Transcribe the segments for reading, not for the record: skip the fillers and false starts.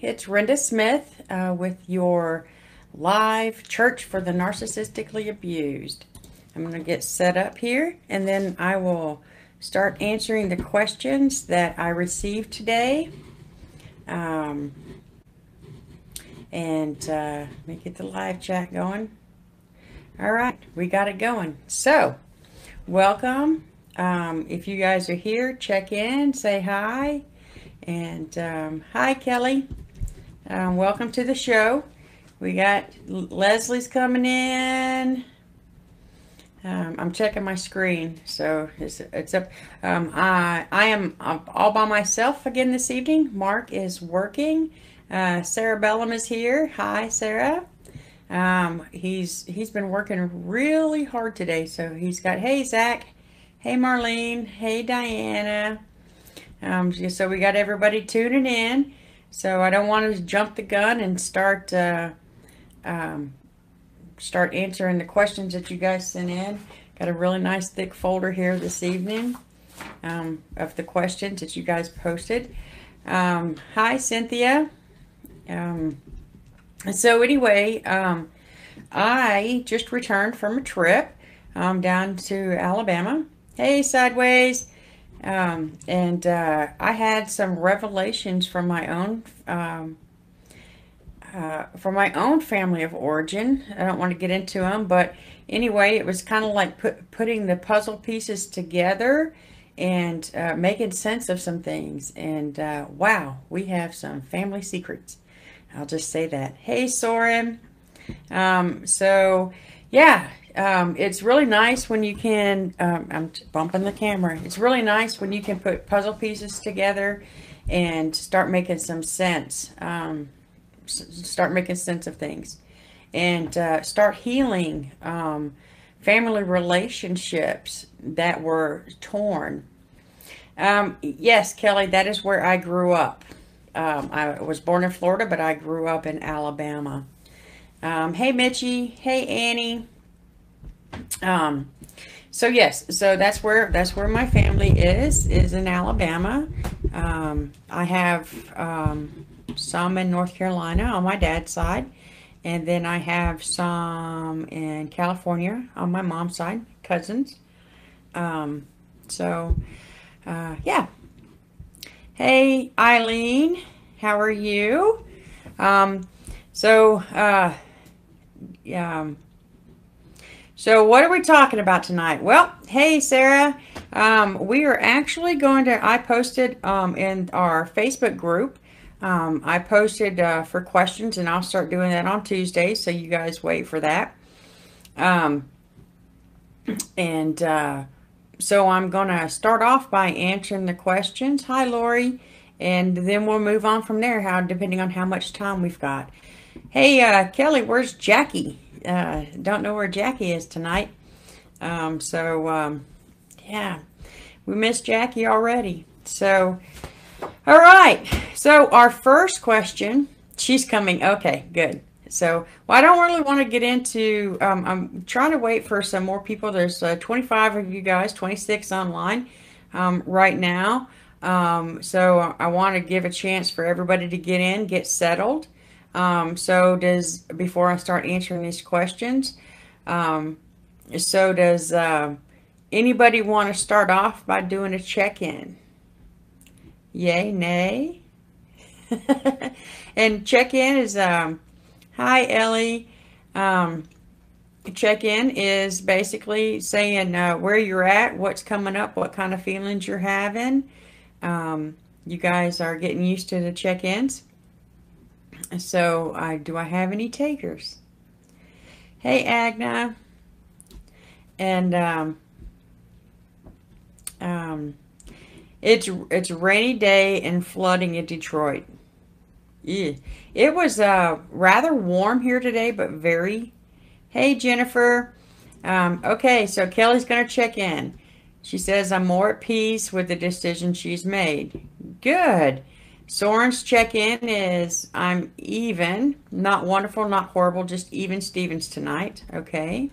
It's Rinda Smith with your live church for the narcissistically abused. I'm going to get set up here and then I will start answering the questions that I received today. Let me get the live chat going. All right, we got it going. So, welcome. If you guys are here, check in, say hi. And hi, Kelly. Welcome to the show. We got Leslie's coming in. I'm checking my screen, so it's up. I am all by myself again this evening. Mark is working. Sarah Bellum is here. Hi, Sarah. He's been working really hard today, so he's got, hey, Zach. Hey, Marlene. Hey, Diana. So we got everybody tuning in. So I don't want to jump the gun and start answering the questions that you guys sent in. Got a really nice thick folder here this evening of the questions that you guys posted. Hi, Cynthia. So anyway, I just returned from a trip down to Alabama. Hey, Sideways. I had some revelations from my own family of origin. I don't want to get into them, but anyway, it was kind of like putting the puzzle pieces together and making sense of some things. And wow, we have some family secrets. I'll just say that. Hey, Soren. It's really nice when you can, I'm bumping the camera. It's really nice when you can put puzzle pieces together and start making some sense. Start making sense of things. And start healing family relationships that were torn. Yes, Kelly, that is where I grew up. I was born in Florida, but I grew up in Alabama. Hey, Mitchie. Hey, Annie. So that's where my family is in Alabama. I have some in North Carolina on my dad's side, and then I have some in California on my mom's side, cousins. Yeah. Hey, Eileen, how are you? So what are we talking about tonight? Well, hey, Sarah, we are actually I posted in our Facebook group, I posted for questions, and I'll start doing that on Tuesdays, so you guys wait for that. So I'm going to start off by answering the questions. Hi, Lori. And then we'll move on from there, depending on how much time we've got. Hey, Kelly, where's Jackie? Don't know where Jackie is tonight. Yeah, we missed Jackie already. So, all right. So our first question, she's coming. Okay, good. So, well, I don't really want to get into, I'm trying to wait for some more people. There's 25 of you guys, 26 online right now. So I want to give a chance for everybody to get in, get settled. Before I start answering these questions, does anybody want to start off by doing a check-in? Yay, nay? And check-in is, hi, Ellie. Check-in is basically saying where you're at, what's coming up, what kind of feelings you're having. You guys are getting used to the check-ins. So, do I have any takers? Hey, Agna. And it's a rainy day and flooding in Detroit. Yeah. It was rather warm here today, but very. Hey, Jennifer. Okay, so Kelly's going to check in. She says, I'm more at peace with the decision she's made. Good. Soren's check-in is, I'm even. Not wonderful, not horrible, just even Stevens tonight. Okay.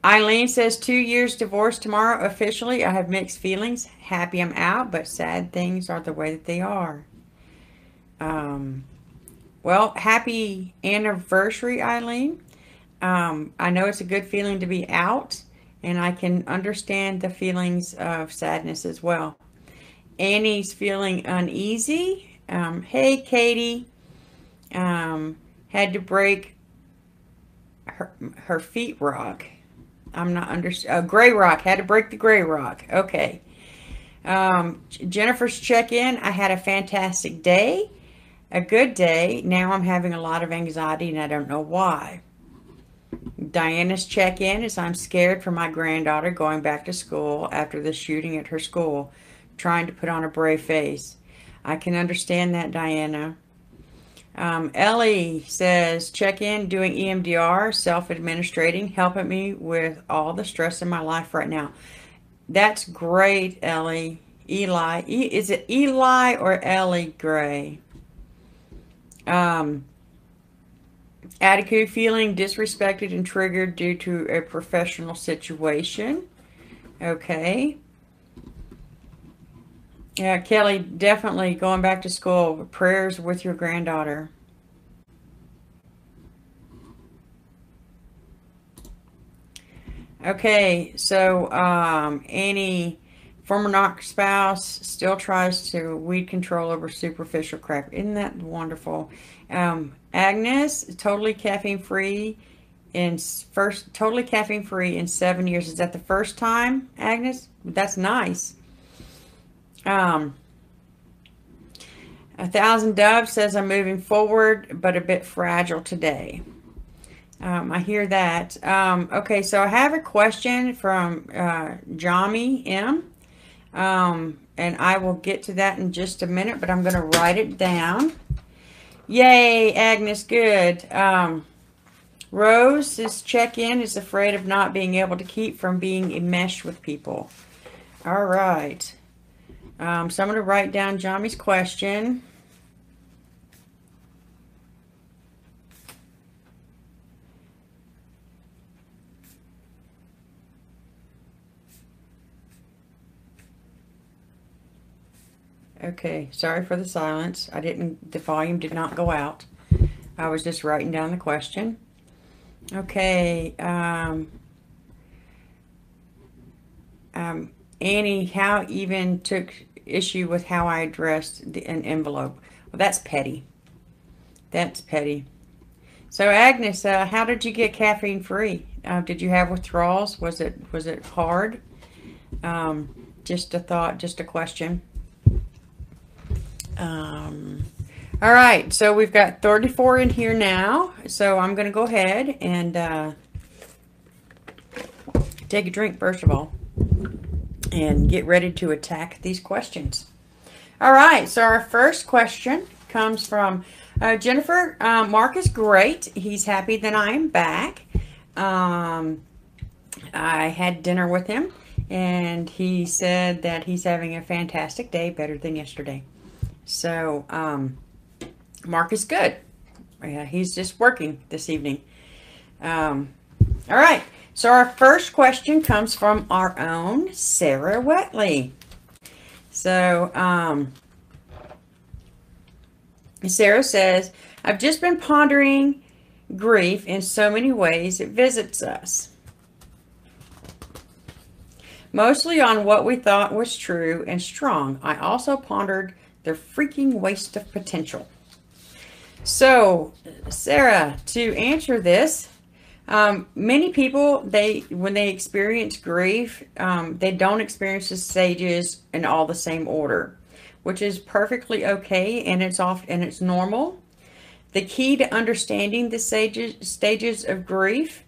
Eileen says, 2 years divorced tomorrow officially. I have mixed feelings. Happy I'm out, but sad things are the way that they are. Well, happy anniversary, Eileen. I know it's a good feeling to be out, and I can understand the feelings of sadness as well. Annie's feeling uneasy. Hey, Katie. Had to break her feet rock. I'm not under gray rock. Had to break the gray rock. Okay. Jennifer's check-in. I had a fantastic day. A good day. Now I'm having a lot of anxiety and I don't know why. Diana's check-in is I'm scared for my granddaughter going back to school after the shooting at her school, trying to put on a brave face. I can understand that, Diana. Ellie says, check-in, doing EMDR, self-administrating, helping me with all the stress in my life right now. That's great, Ellie. Eli. Is it Eli or Ellie Gray? Attitude, feeling disrespected and triggered due to a professional situation. Okay. Yeah, Kelly, definitely going back to school. Prayers with your granddaughter. Okay, so Annie, former knock spouse, still tries to weed control over superficial crap. Isn't that wonderful? Agnes, totally caffeine free totally caffeine free in 7 years. Is that the first time, Agnes? That's nice. A Thousand Doves says I'm moving forward, but a bit fragile today. I hear that. Okay, so I have a question from Jami M. And I will get to that in just a minute, but I'm going to write it down. Yay, Agnes, good. Rose's check-in is afraid of not being able to keep from being enmeshed with people. All right. So I'm going to write down Jami's question. Okay, sorry for the silence. The volume did not go out. I was just writing down the question. Okay, Annie, how even took issue with how I addressed an envelope. Well, that's petty. That's petty. So Agnes, how did you get caffeine free? Did you have withdrawals? Was it hard? Just a thought, just a question. All right, so we've got 34 in here now. So I'm going to go ahead and take a drink first of all and get ready to attack these questions. All right, so our first question comes from Jennifer. Mark is great. He's happy that I am back. I had dinner with him and he said that he's having a fantastic day, better than yesterday. So, Mark is good. He's just working this evening. All right. So our first question comes from our own Sarah Wetley. So, Sarah says, I've just been pondering grief in so many ways it visits us. Mostly on what we thought was true and strong. I also pondered the freaking waste of potential. So, Sarah, to answer this, many people, when they experience grief, they don't experience the stages in all the same order, which is perfectly okay, and it's normal. The key to understanding the stages of grief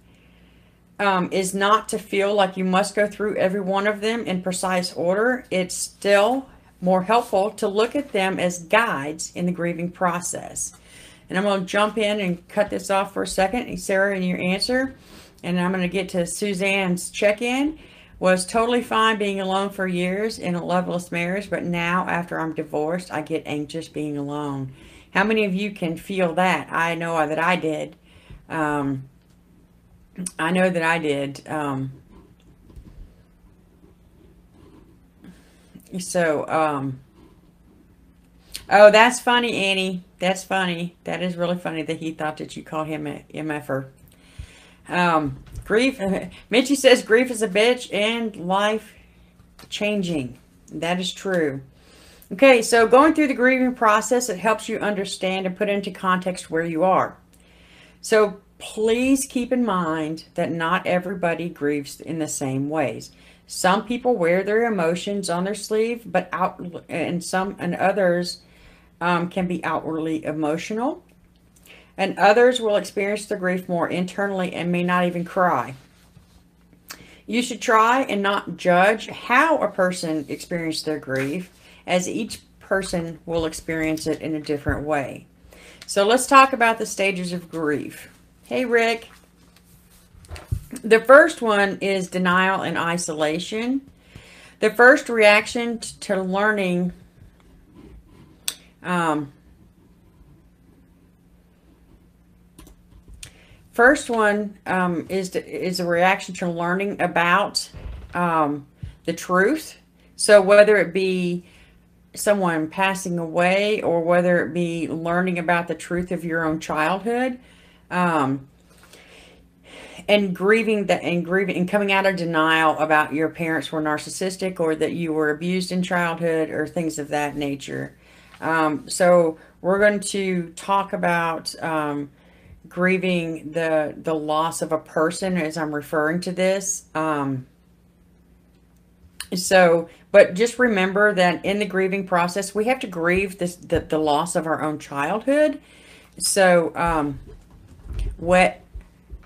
is not to feel like you must go through every one of them in precise order. It's still more helpful to look at them as guides in the grieving process. And I'm going to jump in and cut this off for a second. Sarah, in your answer, and I'm going to get to Suzanne's check-in. Was totally fine being alone for years in a loveless marriage, but now after I'm divorced, I get anxious being alone. How many of you can feel that? I know that I did. I know that I did. Oh, that's funny, Annie. That's funny. That is really funny that he thought that you called him a MFer. Grief. Mitchie says grief is a bitch and life changing. That is true. Okay, so going through the grieving process, it helps you understand and put into context where you are. So please keep in mind that not everybody grieves in the same ways. Some people wear their emotions on their sleeve, but others can be outwardly emotional, and others will experience the grief more internally and may not even cry. You should try and not judge how a person experienced their grief, as each person will experience it in a different way. So let's talk about the stages of grief. Hey, Rick. The first one is denial and isolation. The first reaction to learning first one is a reaction to learning about the truth. So whether it be someone passing away or whether it be learning about the truth of your own childhood, and grieving and coming out of denial about your parents were narcissistic or that you were abused in childhood or things of that nature. So we're going to talk about grieving the loss of a person as I'm referring to this. But just remember that in the grieving process, we have to grieve the loss of our own childhood. So,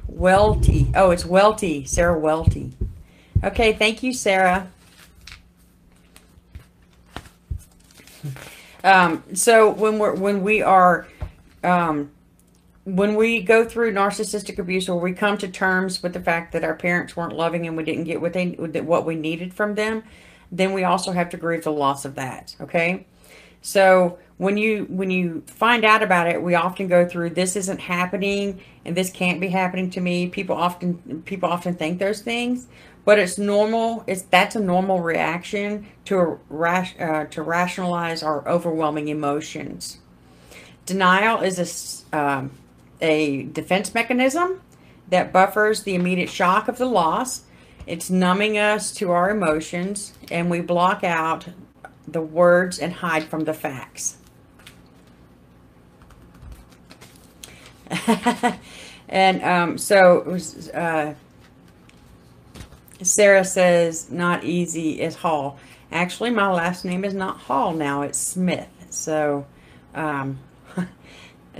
Welty. Oh, it's Welty. Sarah Welty. Okay, thank you, Sarah. So when we go through narcissistic abuse, or we come to terms with the fact that our parents weren't loving and we didn't get what we needed from them, then we also have to grieve the loss of that. Okay. So when you find out about it, we often go through, this isn't happening and this can't be happening to me. People often think those things, but it's normal. That's a normal reaction to rationalize our overwhelming emotions. Denial is a defense mechanism that buffers the immediate shock of the loss. It's numbing us to our emotions, and we block out the words and hide from the facts. And Sarah says, not easy as Hall. Actually, my last name is not Hall now, it's Smith. So, and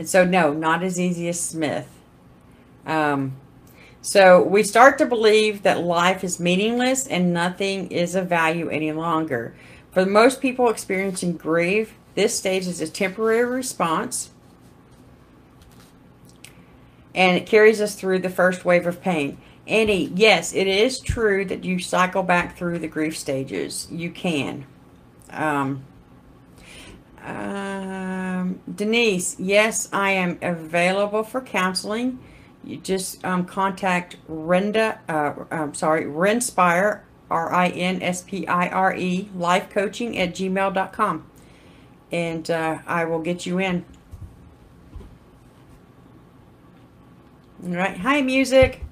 so no, not as easy as Smith. So we start to believe that life is meaningless and nothing is of value any longer. For most people experiencing grief, this stage is a temporary response, and it carries us through the first wave of pain. Annie, yes, it is true that you cycle back through the grief stages. You can. Denise, yes, I am available for counseling. You just contact Rinda, Rinspire, RINSPIRE, lifecoaching@gmail.com, and I will get you in. All right. Hi, music.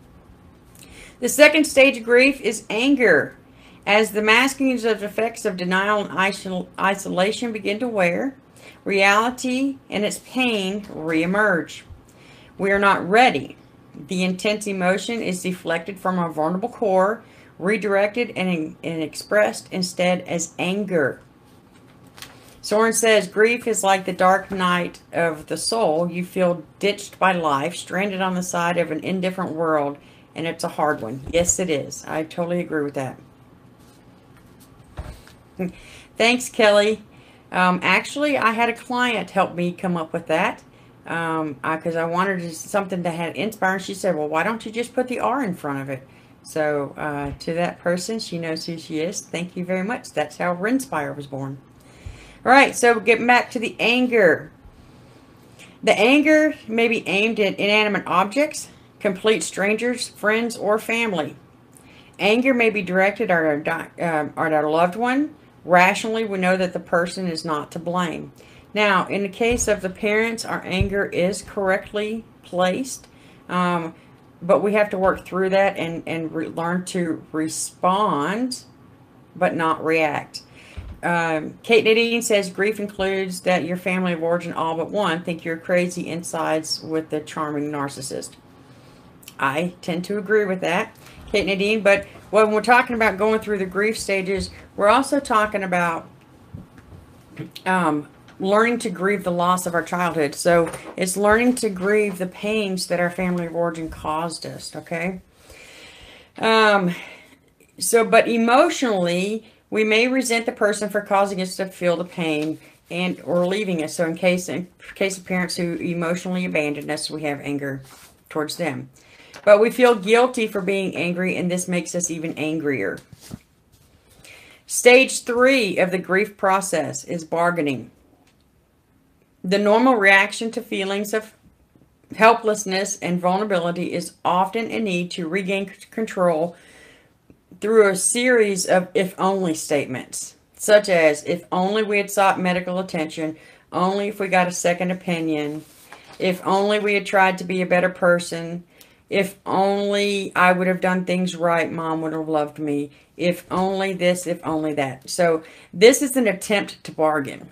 The second stage of grief is anger. As the maskings of effects of denial and isolation begin to wear, reality and its pain reemerge. We are not ready. The intense emotion is deflected from our vulnerable core, redirected and expressed instead as anger. Soren says, grief is like the dark night of the soul. You feel ditched by life, stranded on the side of an indifferent world, and it's a hard one. Yes, it is. I totally agree with that. Thanks, Kelly. Actually, I had a client help me come up with that because I wanted something that had inspire. And she said, well, why don't you just put the R in front of it? So to that person, she knows who she is. Thank you very much. That's how Rinspire was born. All right, so getting back to the anger. The anger may be aimed at inanimate objects, complete strangers, friends, or family. Anger may be directed at our loved one. Rationally, we know that the person is not to blame. Now, in the case of the parents, our anger is correctly placed, but we have to work through that and learn to respond, but not react. Kate Nadine says grief includes that your family of origin, all but one, think you're crazy insides with the charming narcissist. I tend to agree with that, Kate Nadine. But when we're talking about going through the grief stages, we're also talking about learning to grieve the loss of our childhood. So it's learning to grieve the pains that our family of origin caused us, okay? But emotionally, we may resent the person for causing us to feel the pain and or leaving us. So in case of parents who emotionally abandoned us, we have anger towards them. But we feel guilty for being angry, and this makes us even angrier. Stage 3 of the grief process is bargaining. The normal reaction to feelings of helplessness and vulnerability is often a need to regain control through a series of if-only statements, such as, if only we had sought medical attention, only if we got a second opinion, if only we had tried to be a better person, if only I would have done things right, Mom would have loved me, if only this, if only that. So this is an attempt to bargain.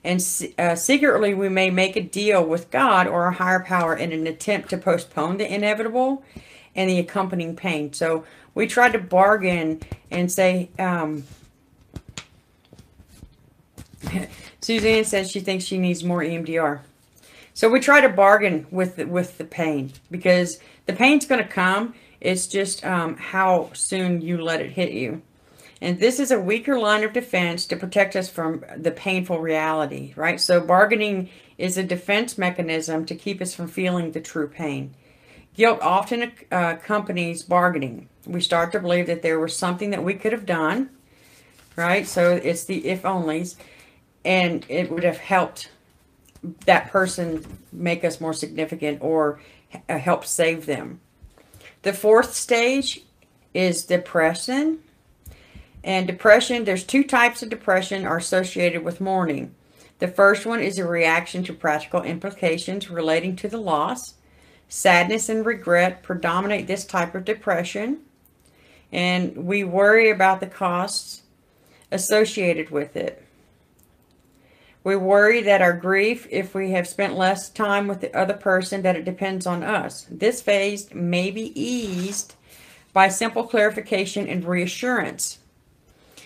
And secretly, we may make a deal with God or a higher power in an attempt to postpone the inevitable and the accompanying pain. So we try to bargain and say, Suzanne says she thinks she needs more EMDR. So we try to bargain with the pain, because the pain's going to come. It's just how soon you let it hit you. And this is a weaker line of defense to protect us from the painful reality, right? So bargaining is a defense mechanism to keep us from feeling the true pain. Guilt often accompanies bargaining. We start to believe that there was something that we could have done, right? So it's the if-onlys, and it would have helped that person make us more significant or help save them. The 4th stage is depression. And depression, there's 2 types of depression are associated with mourning. The first one is a reaction to practical implications relating to the loss. Sadness and regret predominate this type of depression. And we worry about the costs associated with it. We worry that our grief, if we have spent less time with the other person, that it depends on us. This phase may be eased by simple clarification and reassurance.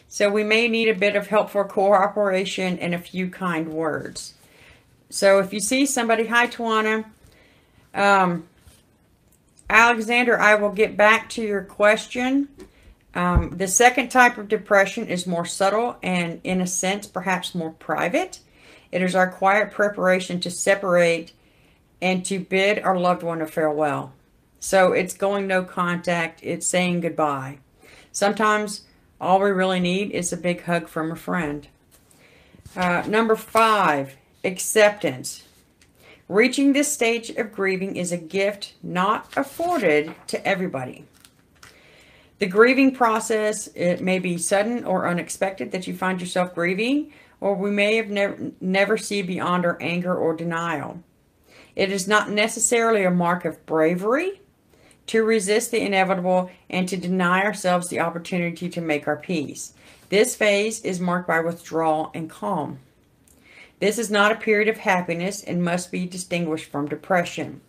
So we may need a bit of helpful cooperation and a few kind words. So if you see somebody, hi Tawana, Alexander, I will get back to your question. The second type of depression is more subtle and, in a sense, perhaps more private. It is our quiet preparation to separate and to bid our loved one a farewell. So it's going no contact. It's saying goodbye. Sometimes all we really need is a big hug from a friend. Number 5, acceptance. Reaching this stage of grieving is a gift not afforded to everybody. The grieving process, it may be sudden or unexpected that you find yourself grieving, or we may have never see beyond our anger or denial. It is not necessarily a mark of bravery to resist the inevitable and to deny ourselves the opportunity to make our peace. This phase is marked by withdrawal and calm. This is not a period of happiness and must be distinguished from depression.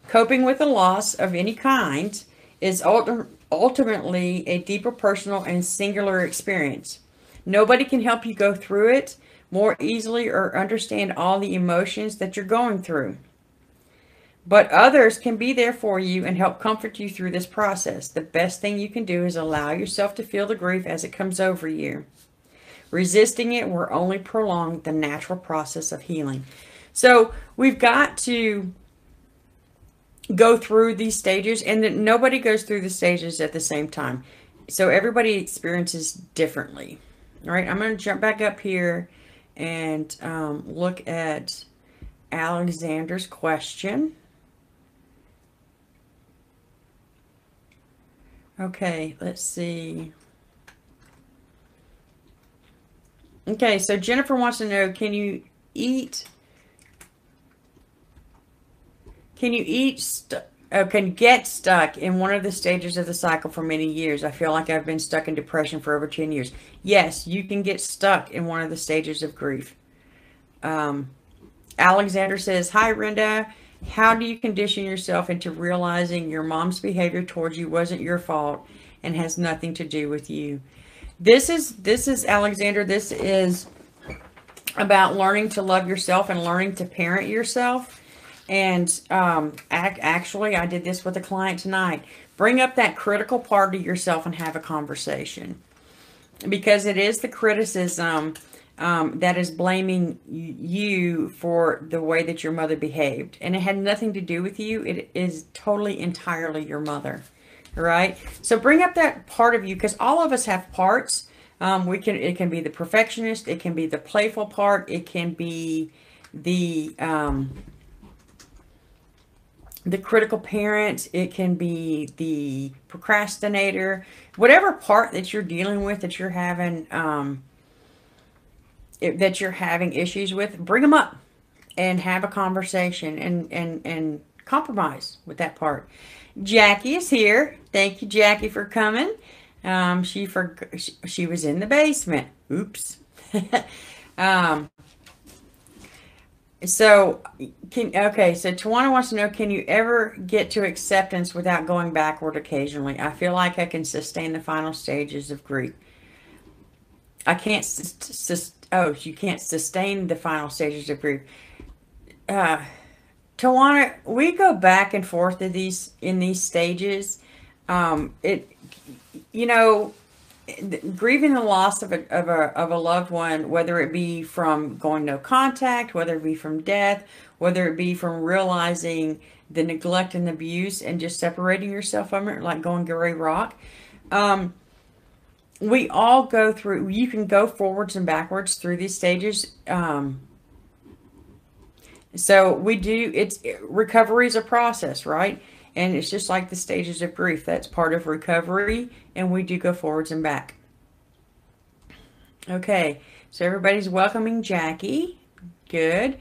Coping with the loss of any kind is ultimately a deeper personal and singular experience. Nobody can help you go through it more easily or understand all the emotions that you're going through. But others can be there for you and help comfort you through this process. The best thing you can do is allow yourself to feel the grief as it comes over you. Resisting it will only prolong the natural process of healing. So we've got to go through these stages, and that nobody goes through the stages at the same time. So everybody experiences differently. All right, I'm going to jump back up here and look at Alexander's question. Okay, let's see. Okay, so Jennifer wants to know, can you eat can get stuck in one of the stages of the cycle for many years? I feel like I've been stuck in depression for over 10 years. Yes, you can get stuck in one of the stages of grief. Alexander says, hi, Rinda. How do you condition yourself into realizing your mom's behavior towards you wasn't your fault and has nothing to do with you? This is Alexander. This is about learning to love yourself and learning to parent yourself. And actually, I did this with a client tonight. Bring up that critical part of yourself and have a conversation. Because it is the criticism that is blaming you for the way that your mother behaved. And it had nothing to do with you. It is totally, entirely your mother. All right? So bring up that part of you, because all of us have parts. It can be the perfectionist. It can be the playful part. It can be the critical parent. It can be the procrastinator. Whatever part that you're dealing with, that you're having issues with, bring them up and have a conversation and compromise with that part. Jackie is here. Thank you, Jackie, for coming. She was in the basement. Oops. So Tawana wants to know, can you ever get to acceptance without going backward occasionally? I feel like I can sustain the final stages of grief. I can't, you can't sustain the final stages of grief. Tawana, we go back and forth in these stages. Grieving the loss of a loved one, whether it be from going no contact, whether it be from death, whether it be from realizing the neglect and abuse and just separating yourself from it, like going gray rock. We all go through, you can go forwards and backwards through these stages. So recovery is a process, right? And it's just like the stages of grief. That's part of recovery, and we do go forwards and back. Okay, so everybody's welcoming Jackie. Good.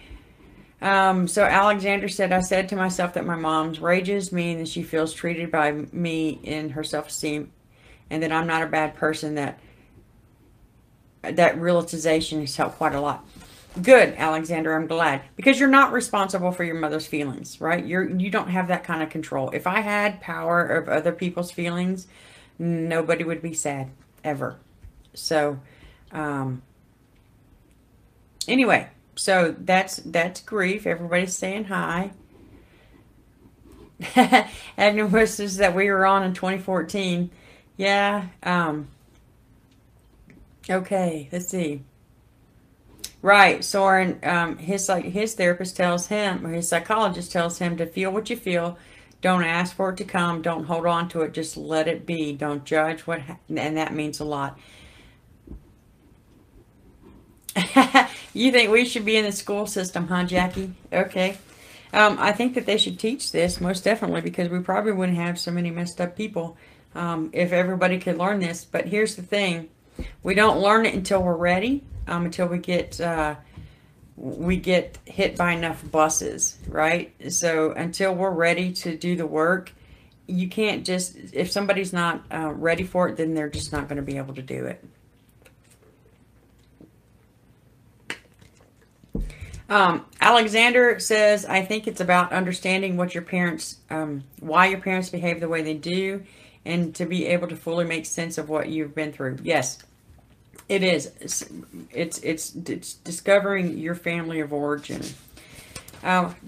So Alexander said, I said to myself that my mom's rages me and that she feels treated by me in her self-esteem, and that I'm not a bad person. That realization has helped quite a lot. Good, Alexander, I'm glad. Because you're not responsible for your mother's feelings, right? You don't have that kind of control. If I had power of other people's feelings, nobody would be sad, ever. So, anyway, so that's grief. Everybody's saying hi. Agnes wishes that we were on in 2014. Yeah, okay, let's see. Right, Soren, his therapist tells him, or his psychologist tells him, to feel what you feel. Don't ask for it to come. Don't hold on to it. Just let it be. Don't judge and that means a lot. You think we should be in the school system, huh, Jackie? Okay. I think that they should teach this, most definitely, because we probably wouldn't have so many messed up people if everybody could learn this. But here's the thing. We don't learn it until we're ready. Until we get hit by enough buses, right? So until we're ready to do the work, you can't just, if somebody's not ready for it, then they're just not going to be able to do it. Alexander says, I think it's about understanding what your parents, why your parents behave the way they do, and to be able to fully make sense of what you've been through. Yes. It is. It's discovering your family of origin.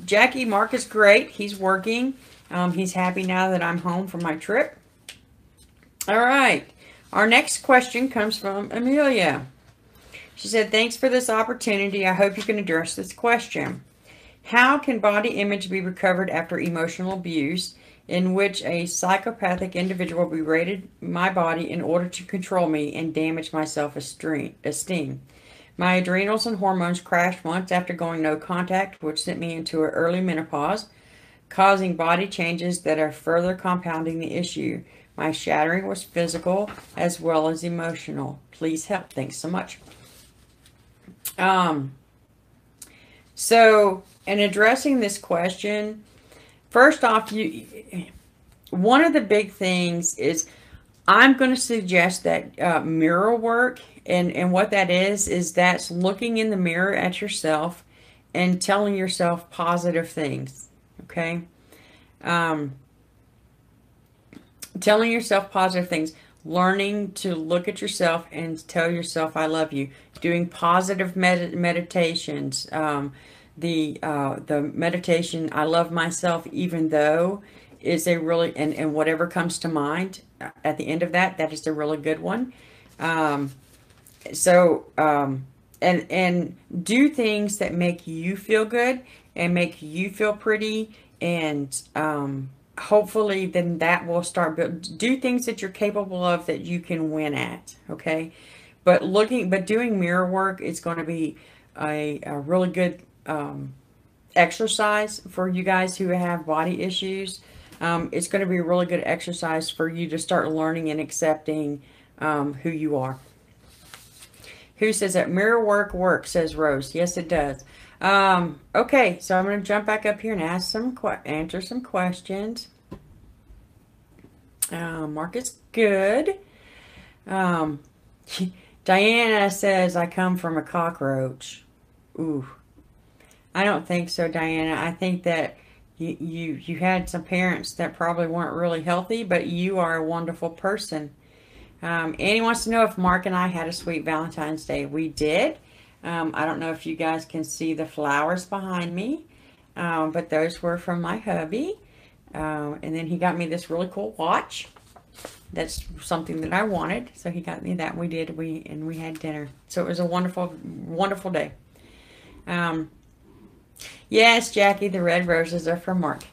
Jackie, Mark is great. He's working. He's happy now that I'm home from my trip. All right. Our next question comes from Amelia. She said, thanks for this opportunity. I hope you can address this question. How can body image be recovered after emotional abuse, in which a psychopathic individual berated my body in order to control me and damage my self-esteem? My adrenals and hormones crashed once after going no contact, which sent me into an early menopause, causing body changes that are further compounding the issue. My shattering was physical as well as emotional. Please help. Thanks so much. Um, so, in addressing this question, first off, one of the big things is I'm going to suggest that mirror work, and what that is that's looking in the mirror at yourself and telling yourself positive things. Okay, um, telling yourself positive things, learning to look at yourself and tell yourself I love you, doing positive meditations. The meditation I love myself even though is a really, and whatever comes to mind at the end of that, that is a really good one. Um, so and do things that make you feel good and make you feel pretty, and hopefully then that will start do things that you're capable of that you can win at. Okay, but doing mirror work is going to be a really good exercise for you guys who have body issues. It's going to be a really good exercise for you to start learning and accepting who you are. Who says that mirror work works, says Rose. Yes, it does. Okay, so I'm going to jump back up here and answer some questions. Mark is good. Um, Diana says, I come from a cockroach. Ooh. I don't think so, Diana. I think that you had some parents that probably weren't really healthy, but you are a wonderful person. Annie wants to know if Mark and I had a sweet Valentine's Day. We did. I don't know if you guys can see the flowers behind me, but those were from my hubby. And then he got me this really cool watch. That's something that I wanted, so he got me that. We did. We had dinner. So it was a wonderful, wonderful day. Yes, Jackie, the red roses are from Mark.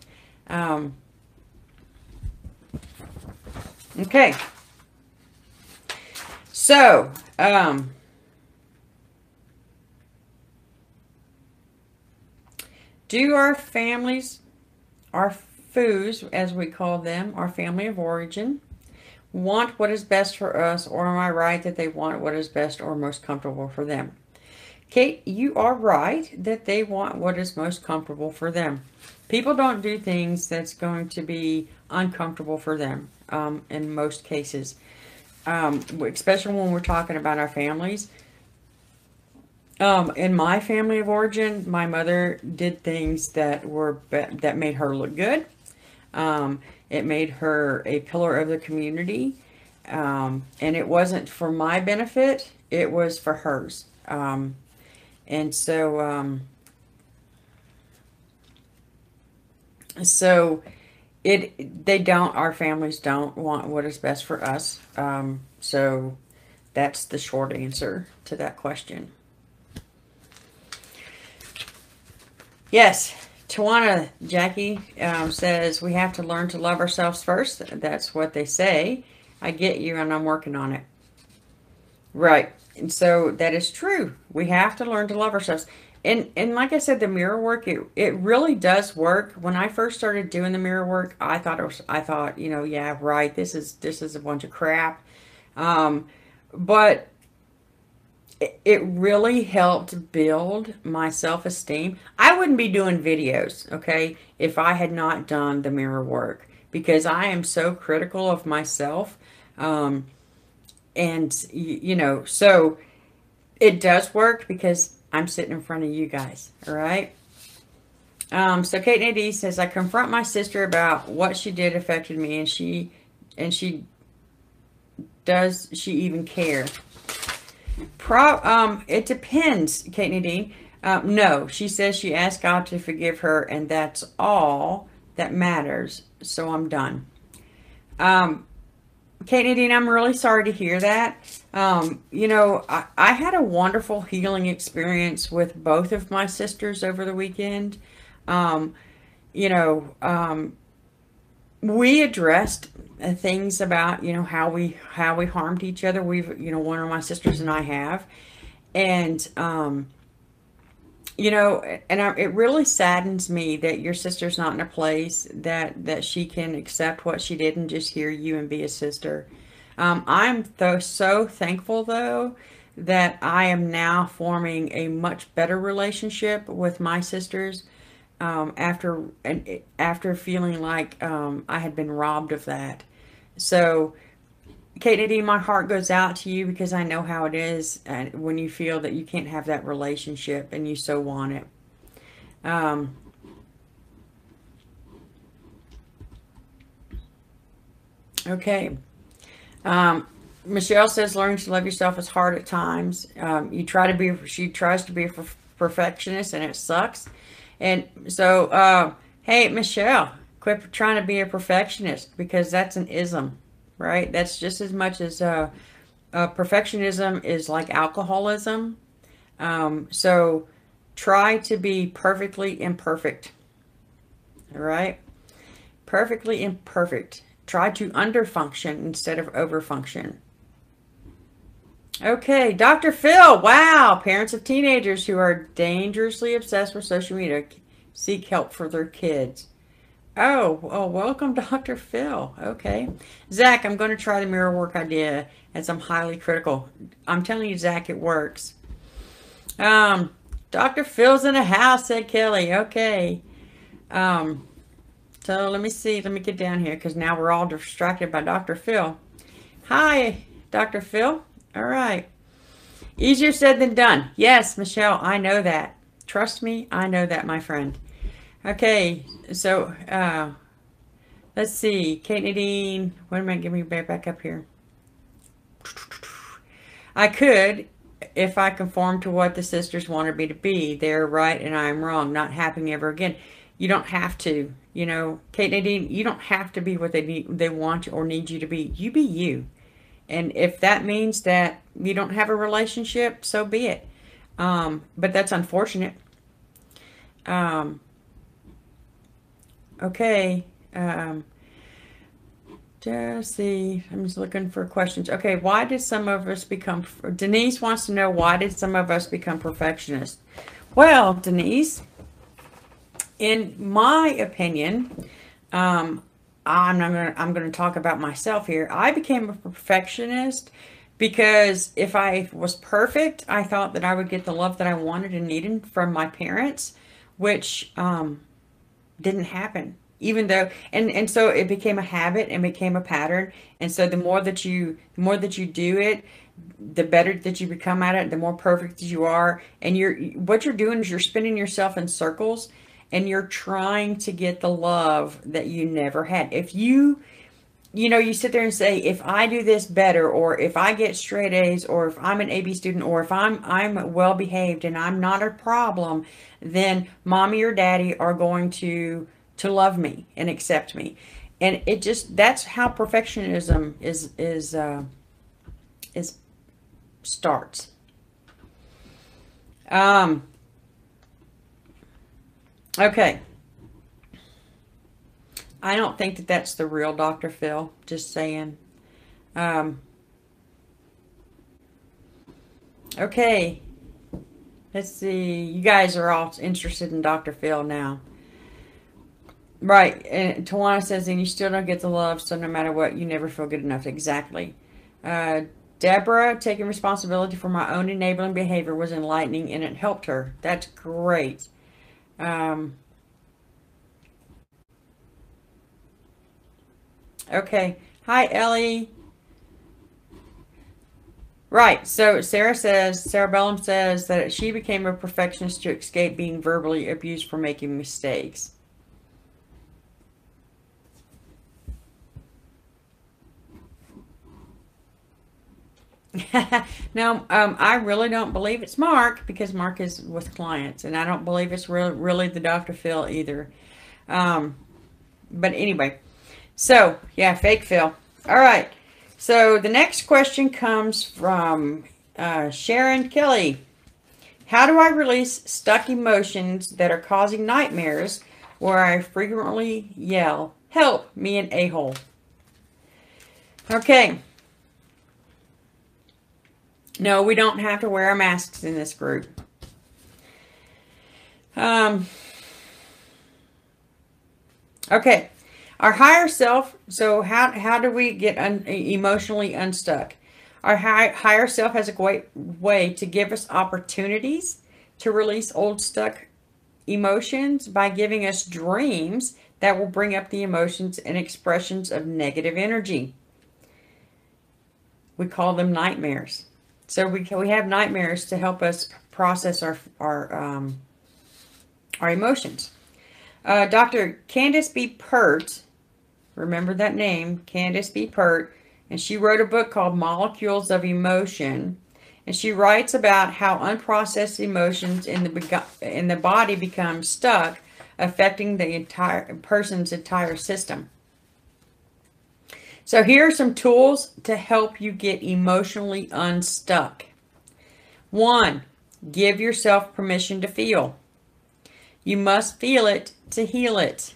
Okay. So, do our families, our foos, as we call them, our family of origin, want what is best for us, or am I right that they want what is best or most comfortable for them? Kate, you are right that they want what is most comfortable for them. People don't do things that's going to be uncomfortable for them in most cases. Especially when we're talking about our families. In my family of origin, my mother did things that that made her look good. It made her a pillar of the community, and it wasn't for my benefit; it was for hers. And so, our families don't want what is best for us. So that's the short answer to that question. Yes, Tawana, Jackie says we have to learn to love ourselves first. That's what they say. I get you, and I'm working on it. Right. And so that is true. We have to learn to love ourselves. And like I said, the mirror work, it really does work. When I first started doing the mirror work, I thought, yeah, right, this is a bunch of crap. But it really helped build my self-esteem. I wouldn't be doing videos, okay, if I had not done the mirror work, because I am so critical of myself. And, so it does work because I'm sitting in front of you guys, all right? So Kate Nadine says, I confront my sister about what she did affected me, and does she even care? It depends, Kate Nadine. No, she says she asked God to forgive her, and that's all that matters, so I'm done. Kate Nadine, I'm really sorry to hear that. I had a wonderful healing experience with both of my sisters over the weekend. We addressed things about, how we harmed each other. One of my sisters and I have. And, it really saddens me that your sister's not in a place that she can accept what she did and just hear you and be a sister. I'm so thankful, though, that I am now forming a much better relationship with my sisters, after feeling like I had been robbed of that. So, Kate Nadine, my heart goes out to you because I know how it is, and when you feel that you can't have that relationship and you so want it. Okay. Michelle says learning to love yourself is hard at times. She tries to be a perfectionist and it sucks. And so, hey, Michelle, quit trying to be a perfectionist because that's an ism, right? That's just as much as perfectionism is like alcoholism. So try to be perfectly imperfect, all right? Perfectly imperfect. Try to underfunction instead of overfunction. Okay, Dr. Phil. Wow, parents of teenagers who are dangerously obsessed with social media seek help for their kids. Oh, welcome, Dr. Phil. Okay. Zach, I'm going to try the mirror work idea as I'm highly critical. I'm telling you, Zach, it works. Dr. Phil's in the house, said Kelly. Okay. So let me see. Let me get down here because now we're all distracted by Dr. Phil. Hi, Dr. Phil. All right. Easier said than done. Yes, Michelle, I know that. Trust me, I know that, my friend. Okay, so let's see. Kate Nadine, wait a minute, give me back up here. I could, if I conform to what the sisters wanted me to be. They're right and I'm wrong, not happening ever again. You don't have to, you know, Kate Nadine, you don't have to be what they want or need you to be. You be you. And if that means that you don't have a relationship, so be it. But that's unfortunate. Okay. Just see. I'm just looking for questions. Okay. Why did some of us become... Denise wants to know, why did some of us become perfectionists? Well, Denise, in my opinion, I'm going to talk about myself here. I became a perfectionist because if I was perfect, I thought that I would get the love that I wanted and needed from my parents, which didn't happen. Even though, and so it became a habit and became a pattern. And so the more that you do it, the better that you become at it, the more perfect you are. And what you're doing is you're spinning yourself in circles. And you're trying to get the love that you never had. If you sit there and say, if I do this better, or if I get straight A's, or if I'm an AB student, or if I'm well behaved and I'm not a problem, then mommy or daddy are going to love me and accept me. And that's how perfectionism starts. Okay. I don't think that that's the real Dr. Phil. Just saying. Okay. Let's see. You guys are all interested in Dr. Phil now. Right. And Tawana says, and you still don't get the love, so no matter what, you never feel good enough. Exactly. Deborah, taking responsibility for my own enabling behavior was enlightening, and it helped her. That's great. Okay. Hi, Ellie. Right. So Sarah Bellum says that she became a perfectionist to escape being verbally abused for making mistakes. Now, I really don't believe it's Mark, because Mark is with clients, and I don't believe it's really the Dr. Phil either. But anyway, so yeah, fake Phil. All right. So the next question comes from Sharon Kelly. How do I release stuck emotions that are causing nightmares where I frequently yell, "Help me, an a-hole"? Okay. No, we don't have to wear our masks in this group. Okay. Our higher self. So how do we get emotionally unstuck? Our higher self has a great way to give us opportunities to release old stuck emotions by giving us dreams that will bring up the emotions and expressions of negative energy. We call them nightmares. So we have nightmares to help us process our emotions. Dr. Candace B. Pert, remember that name, Candace B. Pert, and she wrote a book called Molecules of Emotion, and she writes about how unprocessed emotions in the body become stuck, affecting the entire person's entire system. So here are some tools to help you get emotionally unstuck. 1, give yourself permission to feel. You must feel it to heal it.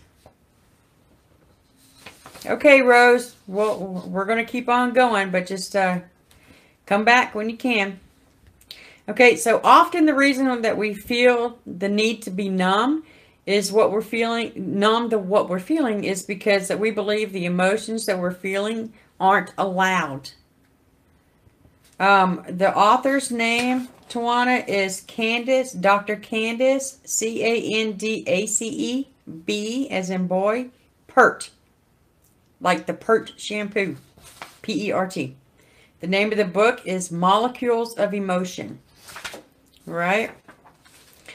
Okay, Rose, well, we're going to keep on going, but just come back when you can. Okay, so often the reason that we feel the need to be numb is what we're feeling, numb to what we're feeling, is because that we believe the emotions that we're feeling aren't allowed. The author's name, Tawana, is Candace, Dr. Candace, Candace, B as in boy, Pert. Like the Pert shampoo, P-E-R-T. The name of the book is Molecules of Emotion. Right?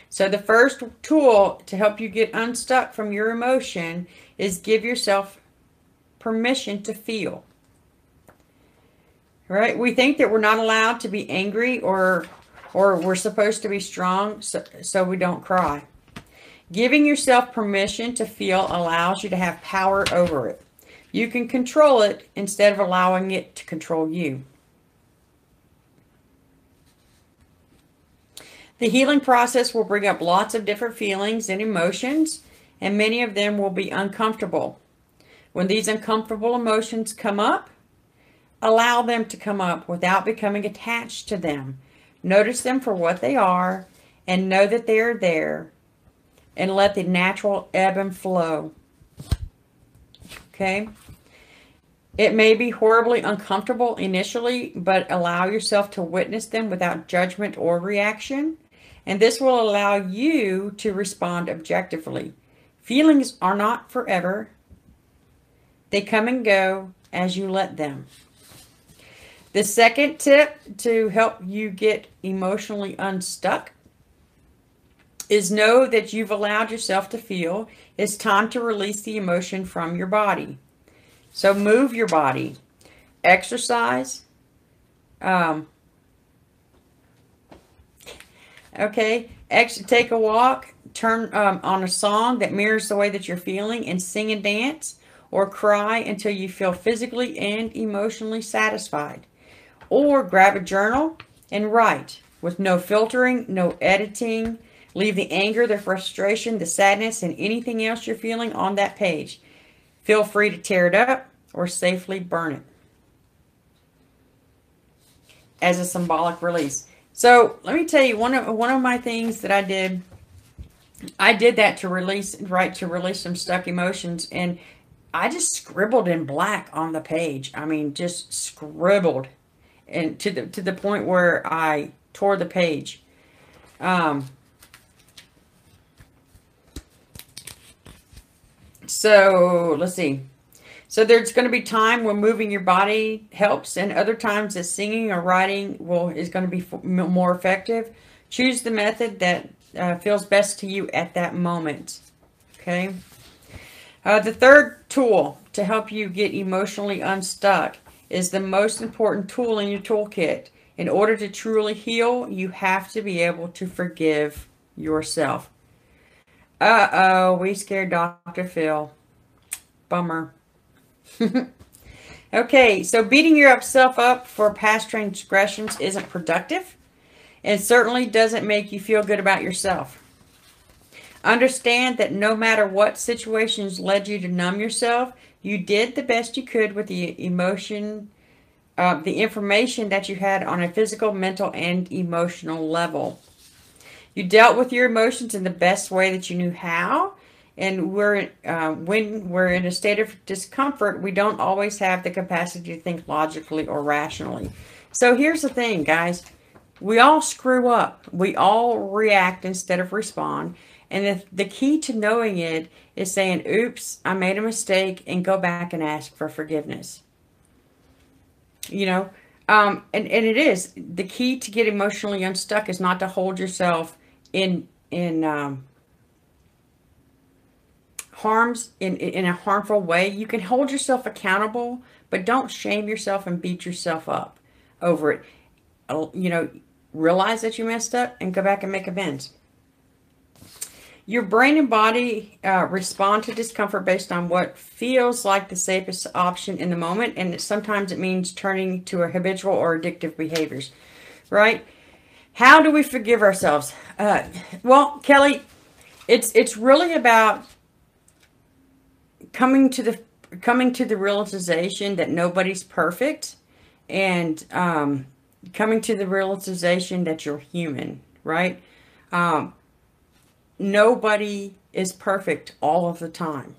So the first tool to help you get unstuck from your emotion is give yourself permission to feel. Right? We think that we're not allowed to be angry or we're supposed to be strong so we don't cry. Giving yourself permission to feel allows you to have power over it. You can control it instead of allowing it to control you. The healing process will bring up lots of different feelings and emotions, and many of them will be uncomfortable. When these uncomfortable emotions come up, allow them to come up without becoming attached to them. Notice them for what they are and know that they are there, and let the natural ebb and flow. Okay? It may be horribly uncomfortable initially, but allow yourself to witness them without judgment or reaction. And this will allow you to respond objectively. Feelings are not forever. They come and go as you let them. The second tip to help you get emotionally unstuck is know that you've allowed yourself to feel. It's time to release the emotion from your body. So move your body, exercise, take a walk, turn on a song that mirrors the way that you're feeling, and sing and dance or cry until you feel physically and emotionally satisfied. Or grab a journal and write with no filtering, no editing. Leave the anger, the frustration, the sadness, and anything else you're feeling on that page. Feel free to tear it up or safely burn it as a symbolic release. So let me tell you, one of my things that I did that to release some stuck emotions, and I just scribbled in black on the page. I mean, just scribbled, and to the point where I tore the page. So let's see. So there's going to be time when moving your body helps, and other times that singing or writing is going to be more effective. Choose the method that feels best to you at that moment. Okay. The third tool to help you get emotionally unstuck is the most important tool in your toolkit. In order to truly heal, you have to be able to forgive yourself. Uh-oh, we scared Dr. Phil. Bummer. Okay, so beating yourself up for past transgressions isn't productive, and certainly doesn't make you feel good about yourself. Understand that no matter what situations led you to numb yourself, you did the best you could with the information that you had on a physical, mental, and emotional level. You dealt with your emotions in the best way that you knew how. And when we're in a state of discomfort, we don't always have the capacity to think logically or rationally. So here's the thing, guys. We all screw up. We all react instead of respond. And the key to knowing it is saying, oops, I made a mistake, and go back and ask for forgiveness. You know, and it is. The key to get emotionally unstuck is not to hold yourself in harms in a harmful way. You can hold yourself accountable, but don't shame yourself and beat yourself up over it. You know, realize that you messed up and go back and make amends. Your brain and body respond to discomfort based on what feels like the safest option in the moment, and sometimes it means turning to a habitual or addictive behaviors, right? How do we forgive ourselves? Well, Kelly, it's really about coming to the realization that nobody's perfect, and coming to the realization that you're human, right? Nobody is perfect all of the time,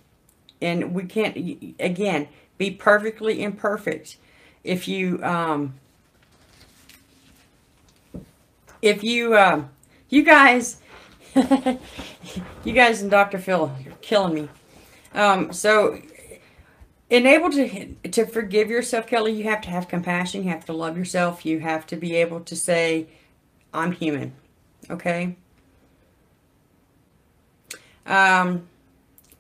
and we can't, again, be perfectly imperfect. If you you guys you guys and Dr. Phil, you're killing me. So enable to forgive yourself, Kelly, you have to have compassion. You have to love yourself. You have to be able to say, I'm human. Okay.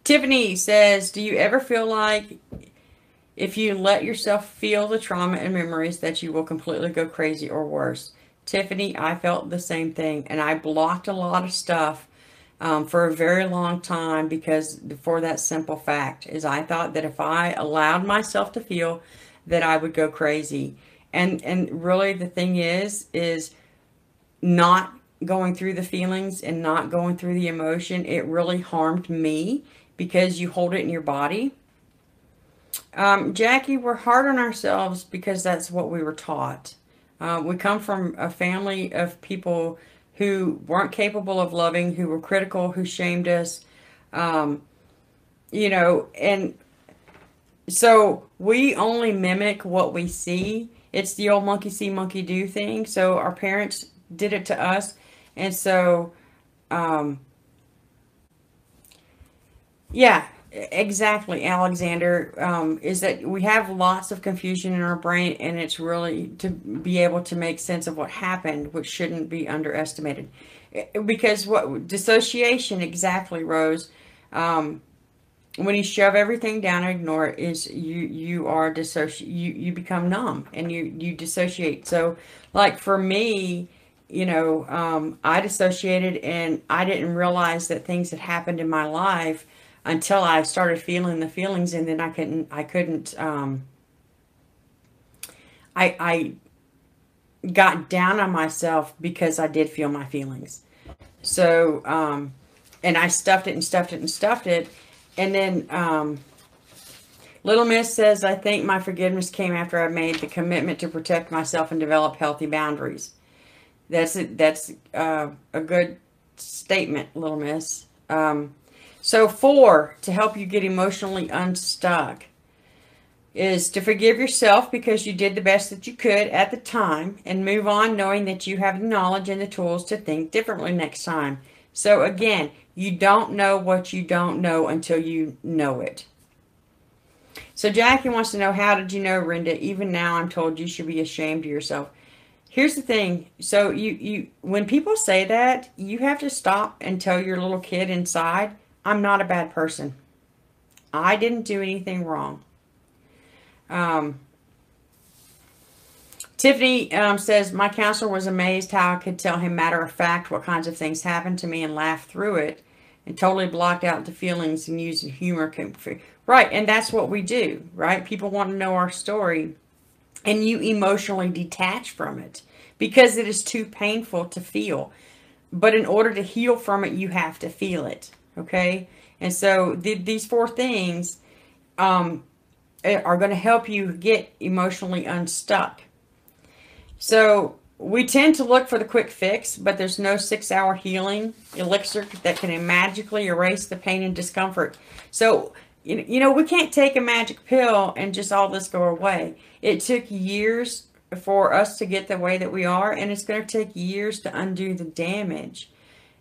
Tiffany says, do you ever feel like if you let yourself feel the trauma and memories that you will completely go crazy or worse? Tiffany, I felt the same thing, and I blocked a lot of stuff for a very long time because for that simple fact is I thought that if I allowed myself to feel that I would go crazy. And really the thing is not going through the feelings and not going through the emotion, it really harmed me because you hold it in your body. Jackie, we're hard on ourselves because that's what we were taught. We come from a family of people who weren't capable of loving, who were critical, who shamed us, you know, and so we only mimic what we see. It's the old monkey see, monkey do thing. So our parents did it to us. And so, yeah, exactly, Alexander, is that we have lots of confusion in our brain, and it's really to be able to make sense of what happened, which shouldn't be underestimated. Because what dissociation, exactly, Rose, when you shove everything down and ignore it, is you are you become numb and you dissociate. So, like for me, you know, I dissociated, and I didn't realize that things had happened in my life until I started feeling the feelings, and then I got down on myself because I did feel my feelings. So, and I stuffed it and stuffed it and stuffed it. And then, Little Miss says, I think my forgiveness came after I made the commitment to protect myself and develop healthy boundaries. That's a good statement, Little Miss. So 4, to help you get emotionally unstuck, is to forgive yourself because you did the best that you could at the time and move on knowing that you have the knowledge and the tools to think differently next time. So again, you don't know what you don't know until you know it. So Jackie wants to know, how did you know, Rinda? Even now I'm told you should be ashamed of yourself. Here's the thing. So you when people say that, you have to stop and tell your little kid inside, I'm not a bad person. I didn't do anything wrong. Tiffany says, my counselor was amazed how I could tell him matter of fact what kinds of things happened to me and laugh through it and totally blocked out the feelings and used humor. Right, and that's what we do, right? People want to know our story, and you emotionally detach from it because it is too painful to feel. But in order to heal from it, you have to feel it, okay? And so these 4 things are going to help you get emotionally unstuck. So we tend to look for the quick fix, but there's no 6-hour healing elixir that can magically erase the pain and discomfort. So, you know, we can't take a magic pill and just all this go away. It took years for us to get the way that we are, and it's going to take years to undo the damage.